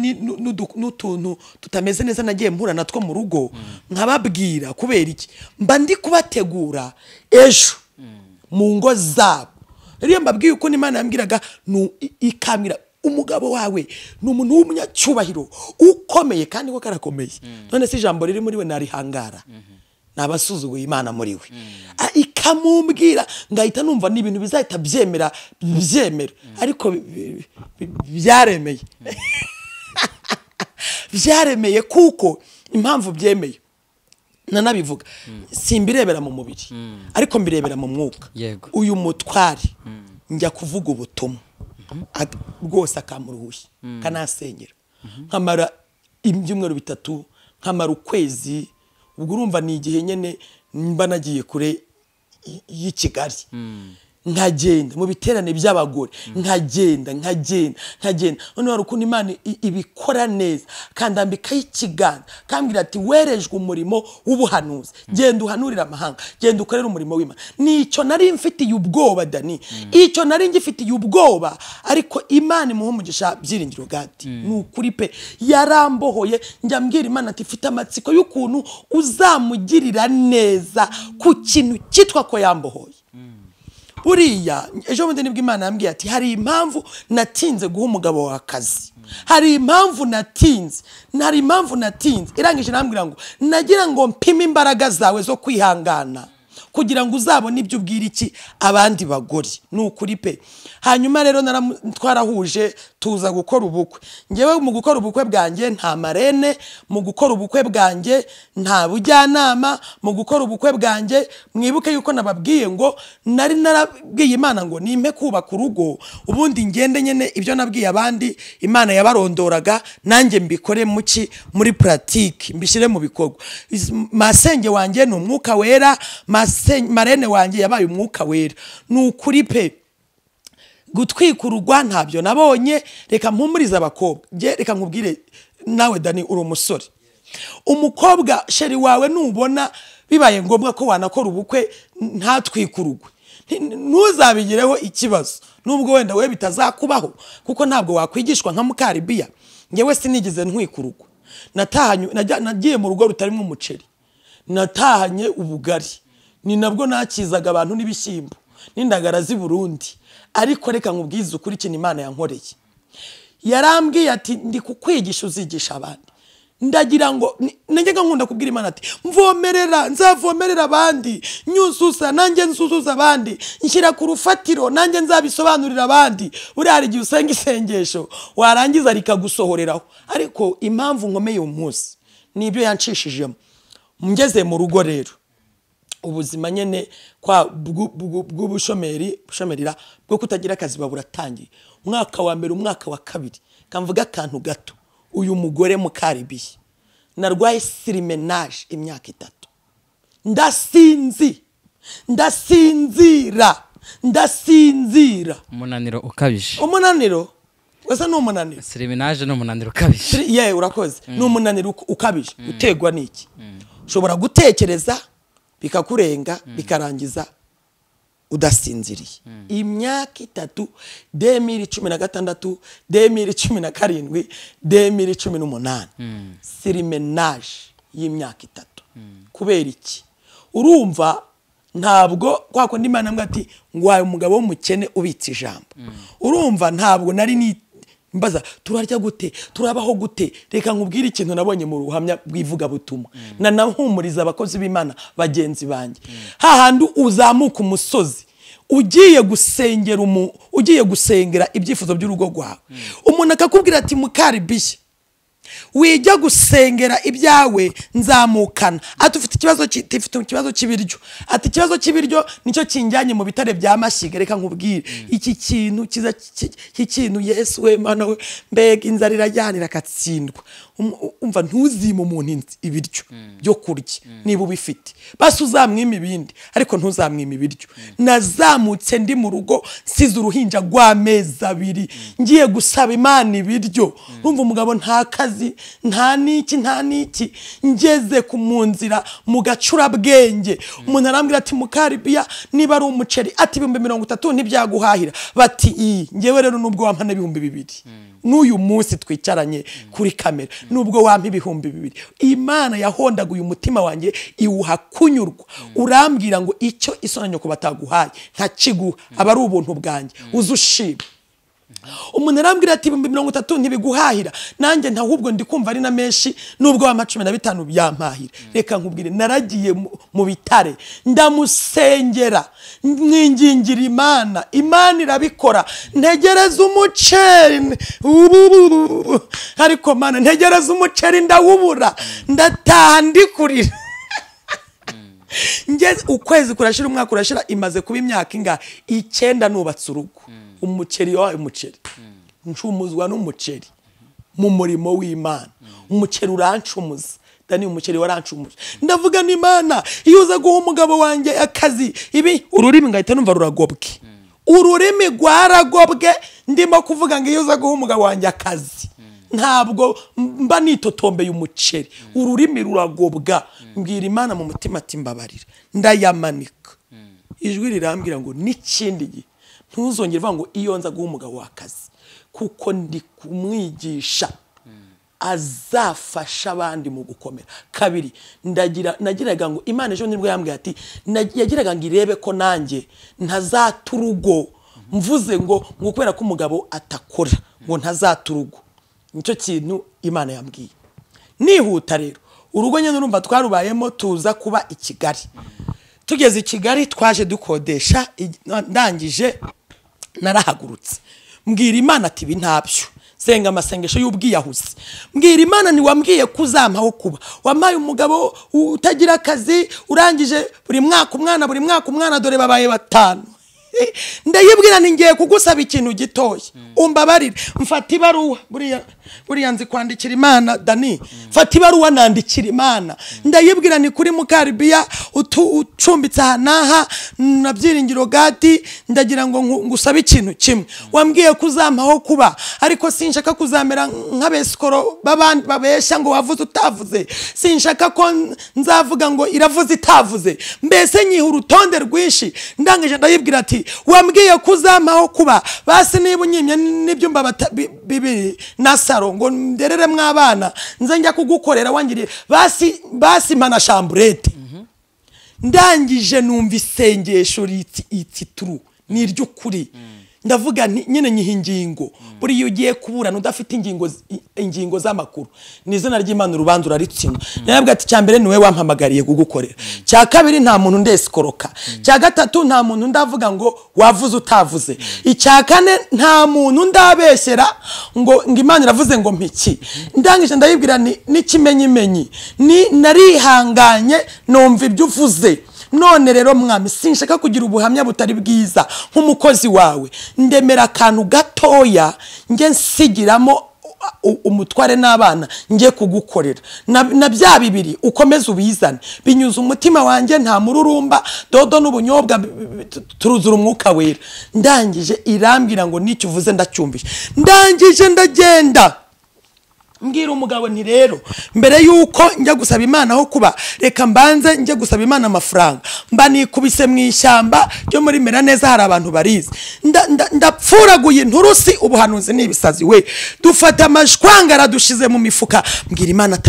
n'utuntu tutameze neza nagiye mpura natwo mu rugo nkababwira. Kubera iki mba ndi kubategura ejo mu ngo zabo rero mbabwiye uko Imana yambwiraga ikamira umugabo wawe ni umuntu w'umunyacyubahiro ukomeye kandi ko karakomeye none se ijambo riri muri we narihangara nabasuzuguye Imana muri we ikamumbwira ngahita numva n'ibintu bizahita byemera ariko byaremeye byaremeye kuko impamvu byemeye nanabivuga simbirebera mu mubiri ariko mbirebera mu mwuka uyu mutwari njya kuvuga ubutumwa rwose akamuruhushya kanasengera nkamara ibyumweru 3 nkamara ukwezi ubwo urumva ni igihe nyene mba nagiye kure y'Ikigali nkagenda mu biterane by'abagore nkagenda none warukundi Imana ibikora neza kandambika y'ikiganda kambwira ati werejwe umurimo w'ubuhanuzi genda uhanurira amahanga genda ukorera umurimo w'Imana nicyo nari mfitiye ubwoba Dani icyo nari ngifitiye ubwoba ariko Imana imuha umugisha byiringiro gati nukuri pe yarambohoye njya mbwira Imana ati fite amatsiko y'ukuntu uzamugirira neza ku kintu kitwa ko yambohoye buriya ejo bundi nibwo Imana yambwiye ati hari impamvu natinze guha umugabo wa kazi hari impamvu natinze irangije nambwira ngo nagira ngo mpime imbaraga zawe zo kwihangana kugira ngo uzabone ibyo ubwira iki abandi bagore nukuri pe hanyuma rero twarahuje tuza gukora ubukwe ngewe mu gukora ubukwe bwanjye nta marene mu gukora ubukwe bwanjye nta bujyanama mu gukora ubukwe bwanjye mwibuke yuko nababwiye ngo nari narabwiye Imana ngo nimpe kubaka urugo ubundi ngende nyene ibyo nabwiye abandi Imana yabarondoraga nanjye mbikore muki muri pratique mbishire mu bikorwa masenge wanjye ni umwuka wera marene wanjye yabaye umwuka wera nukuri pe gutwikurugwa ntabyo nabonye reka mpumuriza abakobwa reka nkubwire nawe Dani uri umusore umukobwa sheri wawe nubona bibaye ngombwa ko wanakora ubukwe ntatwikurugwe ntuzabigireho ikibazo nubwo wenda we bitazakubaho kuko ntabwo wakwigishwa nka Mukalibiya ngewe sinigeze ntwikurugwa nagiye mu rugo rutarimo umuceri natahanye ubugari ni nabwo nakizaga abantu n'ibishyimbo n'indagara z'i Burundi ariko reka nkubwize ukuri kintu Imana yankoreye yarambwiye ati ndi kukwigisha uzigisha abandi ndagira ngo najyaga nkunda kubwira Imana ati nzavomerera abandi nyuzuza nanjye nzuzuza abandi nshyira ku rufatiro nanjye nzabisobanurira abandi buriya hari igihe usenga isengesho warangiza rikagusohoreraho ariko impamvu nkomeye umunsi nibyo yanshishijemo ngeze mu rugo rero ubuzima nyene kwa bw'ubushomerira bwo kutagira akazi baburatangiye umwaka wa mbere umwaka wa kabiri kamvuga akantu gato uyu mugore Mukalibiya narwaye sirimenage imyaka 3 ndasinzira umunaniro ukabije wasa no umunaniro sirimenage no umunaniro ukabije urakoze no umunaniro ukabije utegwa niki ushobora gutekereza bikakurenga bikarangiza udasinziriye imyaka 3 2016 2017 2018 sirimenage y'imyaka 3 kubera iki urumva ntabwo kwako Imana mbwa ati ngwaye umugabo w'umukene ubitse ijambo urumva ntabwo nari ni mbaza turarya gute turabaho gute reka nkubwire ikintu nabonye mu ruhamya bwivuga butumwa nanahumuriza abakozi b'Imana bagenzi banjye hahandi uzamuka umusozi ugiye gusengera ibyifuzo by'urugo rwawe umuntu akakubwira ati Mukalibiya wijya gusengera ibyawe nzamukana atufite ikibazo cy'ibiryo ati ikibazo cy'ibiryo nicyo kinjyanye mu bitare bya Mashyiga reka nkubwire iki kintu kiza ikintu Yesu we Mana we mbega inzara irajyanira akatsindwa umva ntuzime umuntu ibiryo byo kurya niba ubifite basi uzamwima ibindi ariko ntuzamwima ibiryo nazamutse ndi mu rugo size uruhinja rw'amezi 2 ngiye gusaba Imana ibiryo urumva umugabo nta kazi nta niki ngeze ku munzira mu gacurabwenge. Umuntu arambwira ati Mukalibiya niba ari umuceri ati 30 ntibyaguhahira, bati ngewe rero nubwo wampana 200 n'uyu munsi twicaranye kuri kamera nubwo wampa 200, Imana yahondaguye umutima wanjye iwuha kunyurwa. Urambwira ngo icyo isonanyo ko bataguhaye nka kiguha aba ari ubuntu bwanjye uzushima. Umuntu arambwira ati 30 ntibiguhahira, nanjye ntahubwo ndikumva ari na menshi nubwo wa 15 byampahira. Reka nkubwire naragiye mu bitare ndamusengera mwingingira Imana, Imana irabikora. Ntegereza umuceri ariko Mana ntegereza umuceri ndawubura, ndataha ndikurira. Ngeze ukwezi kurashira umwaka urashira, imaze kuba imyaka inga 9 nubatse urugo. Umuceri wa umuceri ncumuzwa n'umuceri mu murimo w'Imana. Umuceri urancumuza, dani umuceri warancumuje. Ndavuga ni Imana iyo uza guha umugabo wanjye akazi ibi ururimi ngahita numva ruragobwe. Ururimi rwaragobwe ndimo kuvuga ngo iyo uza guha umugabo wanjye akazi ntabwo mba nitotombeye umuceri, ururimi ruragobwa. Mbwira Imana mu mutima ati mbabarira, ndayamanika. Ijwi rirambwira ngo n'ikindi gihe ntuzongere vuga ngo iyo nza guha umugabo w'akazi, kuko ndi kumwigisha azafasha abandi mu gukomera. Kabiri nagiraga ngo Imana ejo nibwo yambwiye ati yagiraga ngo irebe ko nanjye ntazaturugo mvuze ngo kubera ko umugabo atakora ngo ntazaturugo. Nicyo kintu Imana yambwiye. Nihuta rero urugo nyene urumva twarubayemo tuza kuba i Kigali. Tugeze i Kigali twaje dukodesha, ndangije narahagurutse mbwira Imana ati bintabyo, senga amasengesho y'ubwiyahuzi. Mbwira Imana ni wambwiye kuzampaho kuba, wampaye umugabo utagira akazi, urangije buri mwaka umwana dore babaye 5. Ndayibwira ni ngiye kugusaba ikintu gitoya, umbabarire. Mfata ibaruwa, buriya nzi kwandikira Imana Dani, mfata ibaruwa nandikira Imana, ndayibwira ni kuri Mukalibiya ucumbitse aha na Byiringiro Gadi, ndagira ngo ngusaba ikintu kimwe. Wambwiye kuzampaho kuba, ariko sinshaka kuzamera nk'abesikoro babandi babesha ngo wavuze utavuze. Sinshaka ko nzavuga ngo iravuze itavuze. Mbese nyiha urutonde rwinshi. Ndangije ndayibwira ati wambwiye kuzampaho kuba, basi niba unyimye n'ibyumba bibiri na saro ngo nderere mw'abana nze njya kugukorera wangiriye, basi mpana chambrette. Ndangije numva isengesho itituru n'iry'ukuri. Ndavuga nyine nyihingingo, buri iyo ugiye kuburana udafite ingingo z'amakuru n'izina ry'Imana urubanza uraritsina. Nabwo ati cyambere niwe wampamagariye kugukorera, cya kabiri nta muntu ndesikoroka, cya gatatu nta muntu ndavuga ngo wavuze utavuze, icya kane nta muntu ndabeshyera ngo Imana iravuze ngo mpiki. Ndangije ndayibwira n'ikimenyimenyi narihanganye numva ibyo uvuze. None rero mwami sinshaka kugira ubuhamya butari bwiza nk'umukozi wawe, ndemera akantu gatoya nge nsigiramo umutware n'abana ngiye kugukorera. Na bya bibiri ukomeze ubizane, binyuza umutima wanjye nta mururumba, dodo n'ubunyobwa turuzura umwuka wera. Ndangije irambwira ngo nicyo uvuze ndacyumvisha. Ndangije ndagenda mbwira umugabo nti rero mbere yuko njya gusaba Imana aho kuba, reka mbanze njye gusaba Imana amafaranga. Mba nikubise mu ishyamba ryo muri mera neza, hari abantu barize. Ndapfuraguye inturusi, ubuhanuzi n'ibisazi we. Dufata amashwangara dushize mu mifuka. Mbwira Imana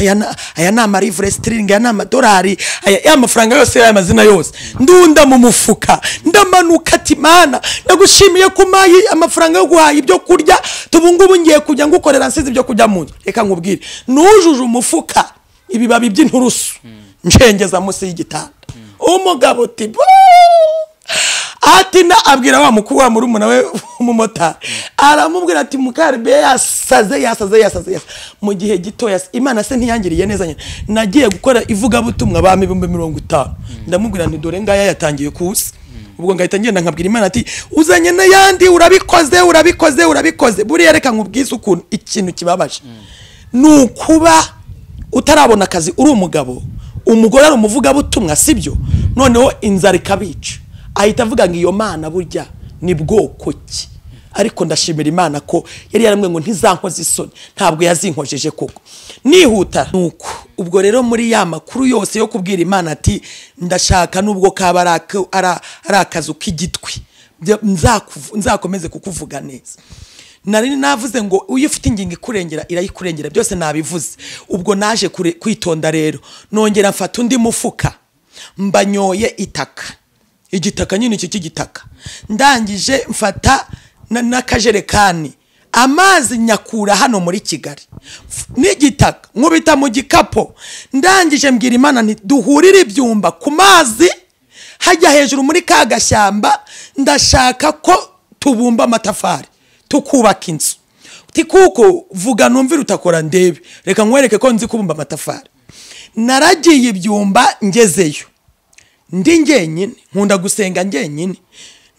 aya ni amarivure sterling, aya ni amadolari, aya mafaranga yose, aya mazina yose ndunda mu mufuka. Ndamanuka ati Imana ndagushimiye kumaye amafaranga yo guhaha ibyo kurya, tubungubu ngiye kujya ngukorera nsize ibyo kujya mu nzu. Reka nkubwire nujuje umufuka ibibabi by'inturusu nshengeza munsi y'igitanda. Umugabo ati ati na abwira wa mukuru wa murumuna we umumota, aramubwira ati Mukalibiya yasaze. Mu gihe gitoya Imana se ntiyangiriye neza nyine, nagiye gukora ivuga butumwa bami 50. Ndamubwira nti dore ngaya yatangiye kusa. Ubwo ngahita ngenda nkabwira Imana ati uzanye n'ayandi, urabikoze. Buriya reka nkubwize ukuntu ikintu kibabaje nukuba utarabona akazi uri umugabo, umugore ari umuvuga butumwa sibyo, noneho inzara ikabica, ahita avuga ngo iyo Mana burya ni bwoko ki. Ariko ndashimira Imana ko yari yaramwe ngo ntizankoze isoni, ntabwo yazinkojeje koko. Nihuta nuko ubwo rero muri ya makuru yose yo kubwira Imana ati ndashaka nubwo kaba ari akazu k'igitwi nzakomeze kukuvuga neza. Nari navuze ngo uyu ufite ingingo ikurengera irayikurengera, byose nabivuze. Ubwo naje kwitonda rero, nongera mfata undi mufuka mbanyoye igitaka nyine iki cy'igitaka, ndangije mfata n'akajerekani amazi nyakura hano muri Kigali n'igitaka nkubita mu gikapo, ndangije mbwira Imana nti duhurire ibyumba ku mazi hajya hejuru muri ka gashyamba, ndashaka ko tubumba amatafari tukubaka inzu. Kuko vuga numvira utakora ndebe, reka nkwereke ko nzi kubumba amatafari. Naragiye ibyumba ngezeyo ndi ngenyine, nkunda gusenga ngenyine.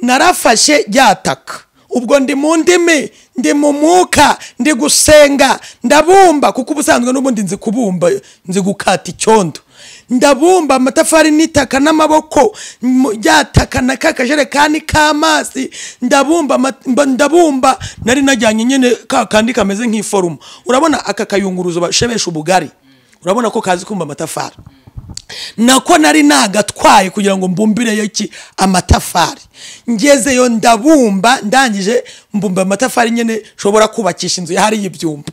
Narafashe yataka, ubwo ndi mu ndimi, ndi mu mwuka, ndi gusenga, ndabumba kuko ubusanzwe n'ubundi nzi kubumba, nzi gukata icyondo. Ndabumba amatafari n'itaka n'amaboko, yataka na kakajerekani k'amazi, ndabumba nari najyanye nyine kandi kameze nk'iforumu. Urabona aka kayunguruzo bashebesha ubugari, urabona ko kazi kumba amatafari. Nako nari nagatwaye kugira ngo mbumbireyo iki amatafari. Ngezeyo ndabumba, ndangije mbumba amatafari nyene shobora kubakisha inzu yahari y'ibyumba.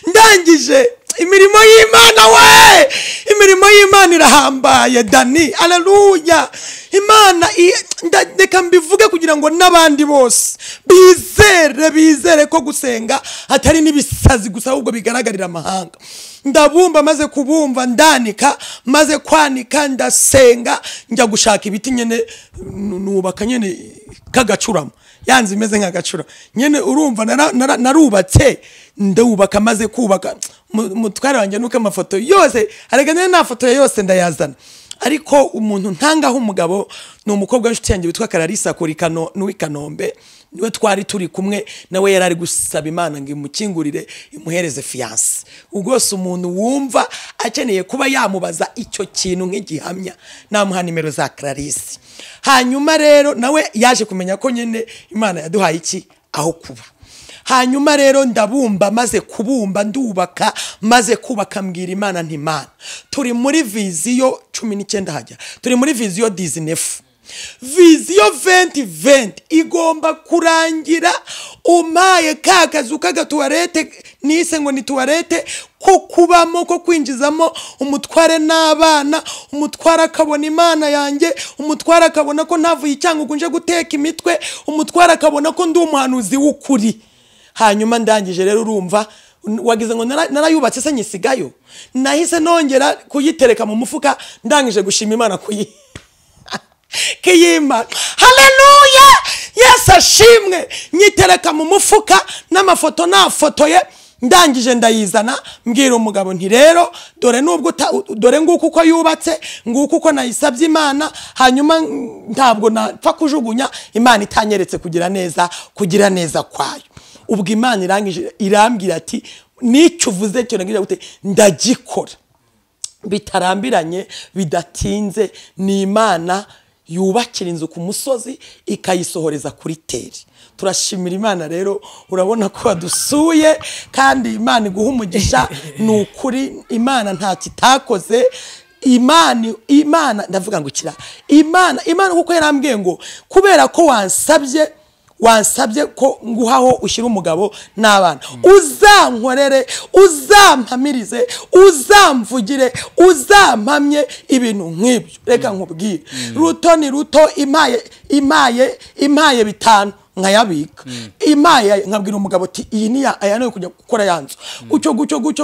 Ndangije imirimo y'Imana we, imirimo y'Imana irahambaye Dani, haleluya. Imana ndeka mbivuge kugira ngo n'abandi bose bizere ko gusenga atari nibisazi gusa, ahubwo bigaragarira amahanga. Ndabumba, maze kubumba ndanika, maze kwanika ndasenga, njya gushaka ibiti nyene nubaka nyene kagacurama, yanze imeze nk'agacura nyene. Urumva narubatse ndubaka, maze kubaka mutware wanjye nuko amafoto yose aregane na foto yose ndayazana. Ariko umuntu ntangaho umugabo ni umukobwa w'inshuti yanjye witwa Kararisa kuri Kanombe, niwe twari turi kumwe, nawe yarari gusaba Imana ngo imukingurire imuhereze fiance. Ugose umuntu wumva akeneye kuba yamubaza icyo kintu nk'igihamya, namuha nimero za Kararisa. Hanyuma rero nawe yaje kumenya ko nyene Imana yaduhaye iki aho kuba. Hanyuma rero ndabumba, maze kubumba ndubaka, maze kubaka mbwira Imana nti Imana, turi muri viziyo 19 hajya, turi muri viziyo 19. Viziyo 2020 igomba kurangira umaye kakazu kagatuwarete, nise ngo ni tuwarete ko kubamo, ko kwinjizamo umutware n'abana. Umutware akabona Imana yanjye, umutware akabona ko ntavuye icyangugu nje guteka imitwe, umutware akabona ko ndi umuhanuzi w'ukuri. Hanyuma ndangije rero urumva wagize ngo narayubatse se nyisigayo, nahise nongera kuyitereka mu mufuka, ndangije gushima Imana kiyima. Haleluya, Yesu ashimwe. Nyitereka mu mufuka n'amafoto nafotoye, ndangije ndayizana mbwira umugabo nti rero dore nguko uko yubatse, nguko uko nayisabye Imana. Hanyuma ntabwo napfa kujugunya Imana itanyeretse kugira neza kwayo. Ubwo Imana irambwira ati nicyo uvuze cyo nagira gute ndagikora, bitarambiranye bidatinze. Ni Imana yubakira inzu ku musozi ikayisohoreza kuri teri. Turashimira Imana rero, urabona ko wadusuye kandi Imana iguha umugisha. Ni ukuri Imana nta kitakoze. Imana ndavuga ngo kira Imana kuko yarambwiye ngo kubera ko wansabye ko nguhaho ushyira umugabo n'abana, uzankorere, uzampamirize, uzamvugire, uzampamye ibintu nk'ibyo. Reka nkubwire, ruto ni ruto, imaye bitanu nkayabika. Imaye nkabwira umugabo ati iyi ni aya no kujya gukora yanzu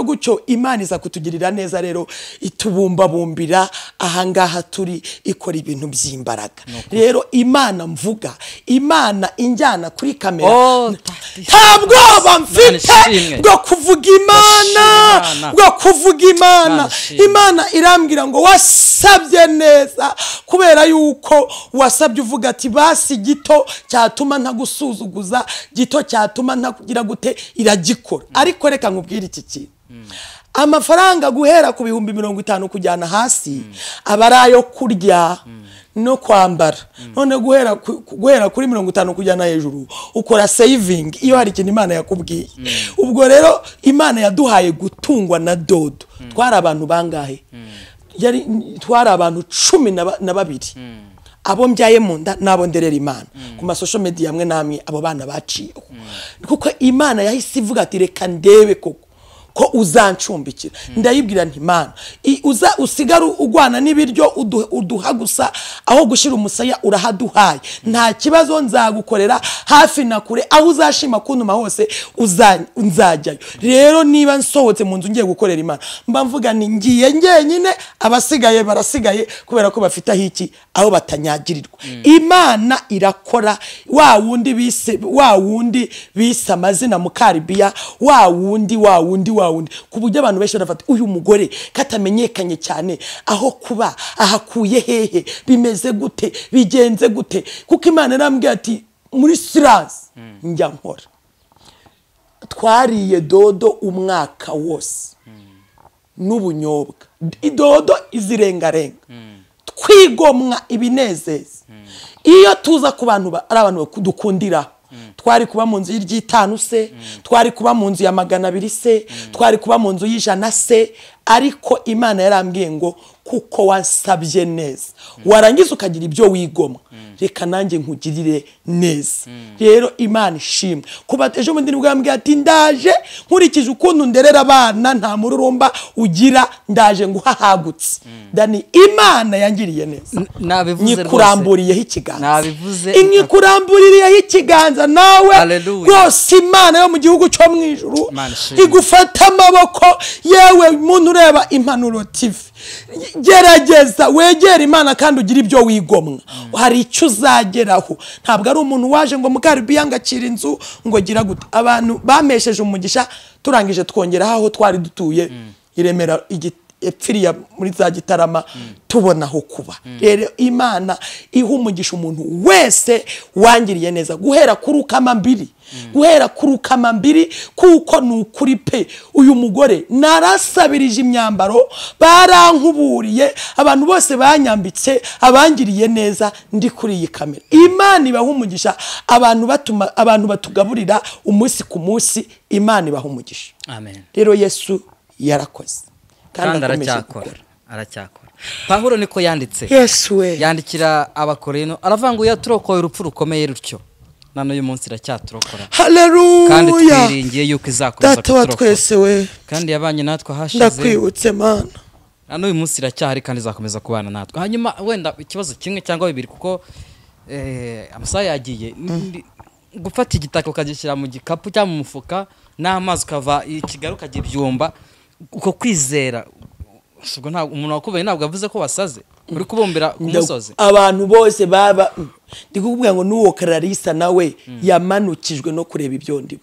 gucyo Imana iza kutugirira neza. Rero itubumbabumbira ahangaha turi, ikora ibintu by'imbaraga. Rero Imana mvuga, Imana injyana kuri kamera, ntabwo bamfite bwo kuvuga Imana. Imana irambwira ngo wasabye neza, kubera yuko wasabye uvuga ati basi gito cyatuma gusuzuguza, gito cyatuma ntakugira gute, iragikora. Ariko reka nkubwire iki kintu, amafaranga guhera ku 50,000 kujyana hasi abarayo kurya no kwambara none guhera kuri 50 kujyana hejuru ukora saving iyo hari ikintu Imana yakubwiye. Ubwo rero Imana yaduhaye gutungwa na dodo. Twari abantu bangahe? Twari abantu 12 abo mbyaye mu nda nabo nderera Imana ku ma social media amwe namwe abo bana baciye kuko Imana yahise ivuga ati reka ndebe ko uzancumbikira. Ndayibwira nti Imana usigara ugwana n'ibiryo uduha gusa aho gushira umusaya urahaduhaye, nta kibazo nzagukorera hafi na kure, aho uzashima kuntuma hose nzajyayo. Rero niba nsohotse mu nzu ngiye gukorera Imana mba mvuga ni ngiye ngenyine, abasigaye barasigaye kubera ko bafite hiki aho batanyagirirwa. Imana irakora. Wa wundi bise amazina Mukalibiya, wa wundi kuburyo abantu benshi barafata uyu mugore katamenyekanye cyane aho kuba ahakuye hehe, bimeze gute, bigenze gute, kuko Imana yarambwiye ati muri silence njya nkora. Twariye dodo umwaka wose n'ubunyobwa, idodo izirengarenga, twigomwa ibinezeza. Iyo tuza ku bantu ari abantu dukundira, twari kuba mu nzu y'itanu se, twari kuba mu nzu ya 200 se, twari kuba mu nzu y'ijana se, ariko Imana yarambwiye ngo kuko wansabye neza warangiza ukagira ibyo wigomwa, reka nanjye nkugirire neza. Rero Imana ishimwe kuba ejo bundi nibwo yambwiye ati ndaje nkurikije ukuntu nderera abana nta mururumba ugira, ndaje nguhahagutse. Dani Imana yangiriye neza. Nyikuramburiyeho ikiganza, inyikuramburiyeho ikiganza nawe rwose. Imana yo mu gihugu cyo mu ijuru igufata amaboko. Yewe muntu ureba Impanuro TV, gerageza wegera Imana kandi ugira ibyo wigomwa, hari icyo uzageraho. Ntabwo ari umuntu waje ngo Mukalibiya ngakira inzu ngo gira gute. Abantu bamesheje umugisha turangije twongera aho twari dutuye Iremera epfiriya muri za Gitarama tubona aho kuba. Rero Imana iha umugisha umuntu wese wangiriye neza guhera kuri ukama mbiri, kuko nukuri pe uyu mugore narasabirije imyambaro, barankuburiye, abantu bose banyambitse, abangiriye neza ndi kuri iyi kamera. Imana ibaha umugisha abantu batugaburira umunsi ku munsi, Imana ibaha umugisha. Amen. Rero Yesu yarakoze kandi aracyakora. Pawulo niko yanditse. Yesu we yandikira Abakorino aravuga ngo yaturokoye urupfu rukomeye rutyo nano uyu munsi iracyaturokora. Haleluya. Kandi twiringiye yuko izakomeza kuturokora. Twese we kandi yabanye natwe hashize. Ndakwibutse Mana. Nano uyu munsi iracyahari kandi izakomeza kubana natwe. Hanyuma wenda ikibazo kimwe cyangwa bibiri kuko amasaha yagiye gufata igitako ukagishyira mu gikapu cyangwa mu mufuka n'amazi ukava ikigaruka gibyumba uko kwizera. Ubwo nta umuntu wakubaye ntabwo avuze ko wasaze uri kubumbira ku musozi. Abantu bose baba ndikubwira ngo nuwo Clarissa nawe yamanukijwe no kureba ibyo ndimo.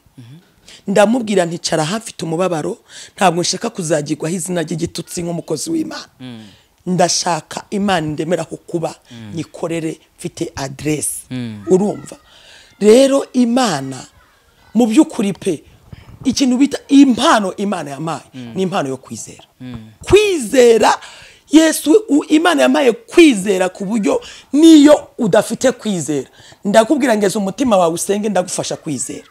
Ndamubwira nticara hafite umubabaro, ntabwo nshaka kuzagirwaho izina ry'igitutsi nk'umukozi w'Imana. Ndashaka Imana ndemeraho kuba nikorere mfite address. Urumva rero Imana mu by'ukuri pe ikintu bita impano Imana yamaye ni impano yo kwizera. Kwizera Yesu Imana yamaye kwizera ku buryo niyo udafite kwizera ndakubwira ngeze umutima wawe usenge ndagufasha kwizera.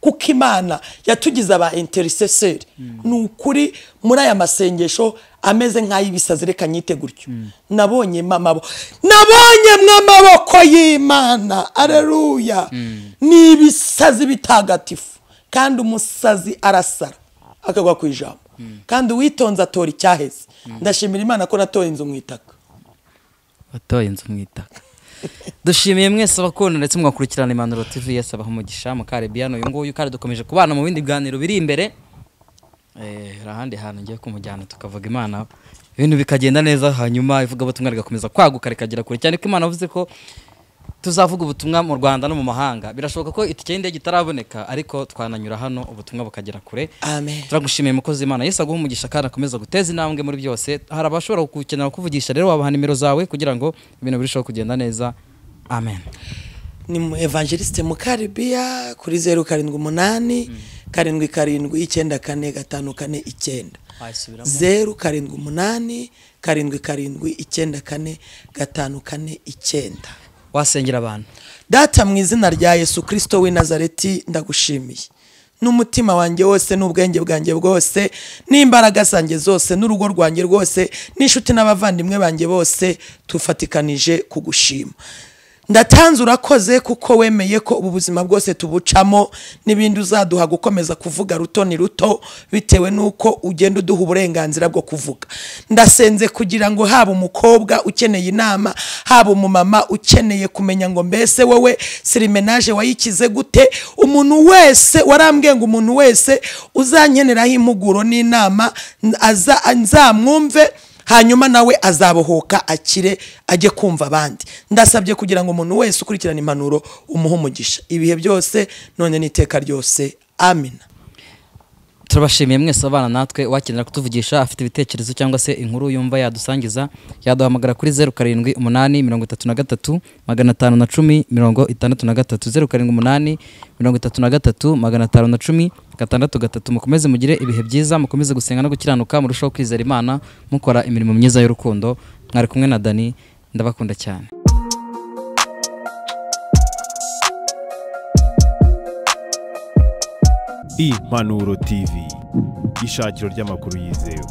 Kuko Imana yatugize aba intercessor nukuri muri aya masengesho ameze nk'ayibisazi reka nyite gutyo. Nabonye mwamaboko y'Imana. Haleluya. Ni ibisazi bitagatifu kandi umusazi arasara akagwa ku ijambo kandi witonza atora icyaheze. Ndashimira Imana ko natoye inzu mwitaka. Watoye inzu mwitaka. Dushimiye mwese abakunda ndetse mwakurikirana Impanuro TV. Yesu abaha umugisha. Mukalibiya uyu nguyu kandi dukomeje kubana mu bindi biganiro biri imbere. Rahandi hantu ngiye kumujyana tukavuga Imana ibintu bikagenda neza, hanyuma ivuga ubutumwa rigakomeza kwaguka rikagera kure cyane ko Imana yavuze ko tuzavuga ubutumwa mu Rwanda no mu mahanga. Birashoboka ko itike y'indege gitaraboneka ariko twananyura hano ubutumwa bukagera kure. Amen. Turagushimiye mukozi Imana. Yesu aguha umugisha kandi akomeza guteza intambwe muri byose. Hari abashobora kugukenera kuvugisha, rero wabaha nimero zawe kugira ngo ibintu birusheho kugenda neza. Amen. Ni mu evangeliste Mukalibiya kuri 078 779 9 5 4 9. 078 779 549. wasengera abantu. Data mu izina rya Yesu Kristo w'i Nazareti ndagushimiye n'umutima wanjye wose n'ubwenge bwanjye bwose n'imbaraga zanjye zose n'urugo rwanjye rwose n'inshuti n'abavandimwe banjye bose tufatikanije kugushima. Ndatanze urakoze kuko wemeye ko ubu buzima bwose tubucamo n'ibindi uzaduha gukomeza kuvuga ruto ni ruto bitewe nuko ugenda uduha uburenganzira bwo kuvuga. Ndasenze kugira ngo haba umukobwa ukeneye inama, haba umumama ukeneye kumenya ngo mbese wowe sirimenaje wayikize gute, umuntu wese warambwiye ngo umuntu wese uzankeneraho impuguro n'inama nzamwumve hanyuma nawe azabohoka akire ajye kumva abandi. Ndasabye kugira ngo umuntu wese ukurikirana impanuro umuhe umugisha ibihe byose none n'iteka ryose. Amina. Turabashimiye mwese abana natwe wakenera kutuvugisha afite ibitekerezo cyangwa se inkuru yumva yadusangiza yaduhamagara kuri 07 8 33 510 63 07 8 33 mukomeze mugire ibihe byiza, mukomeze gusenga no gukiranuka, murushaho kwizera Imana, mukora imirimo myiza y'urukundo. Mwari kumwe na Dani, ndabakunda cyane. Impanuro TV, ishakiro ry'amakuru yizewe.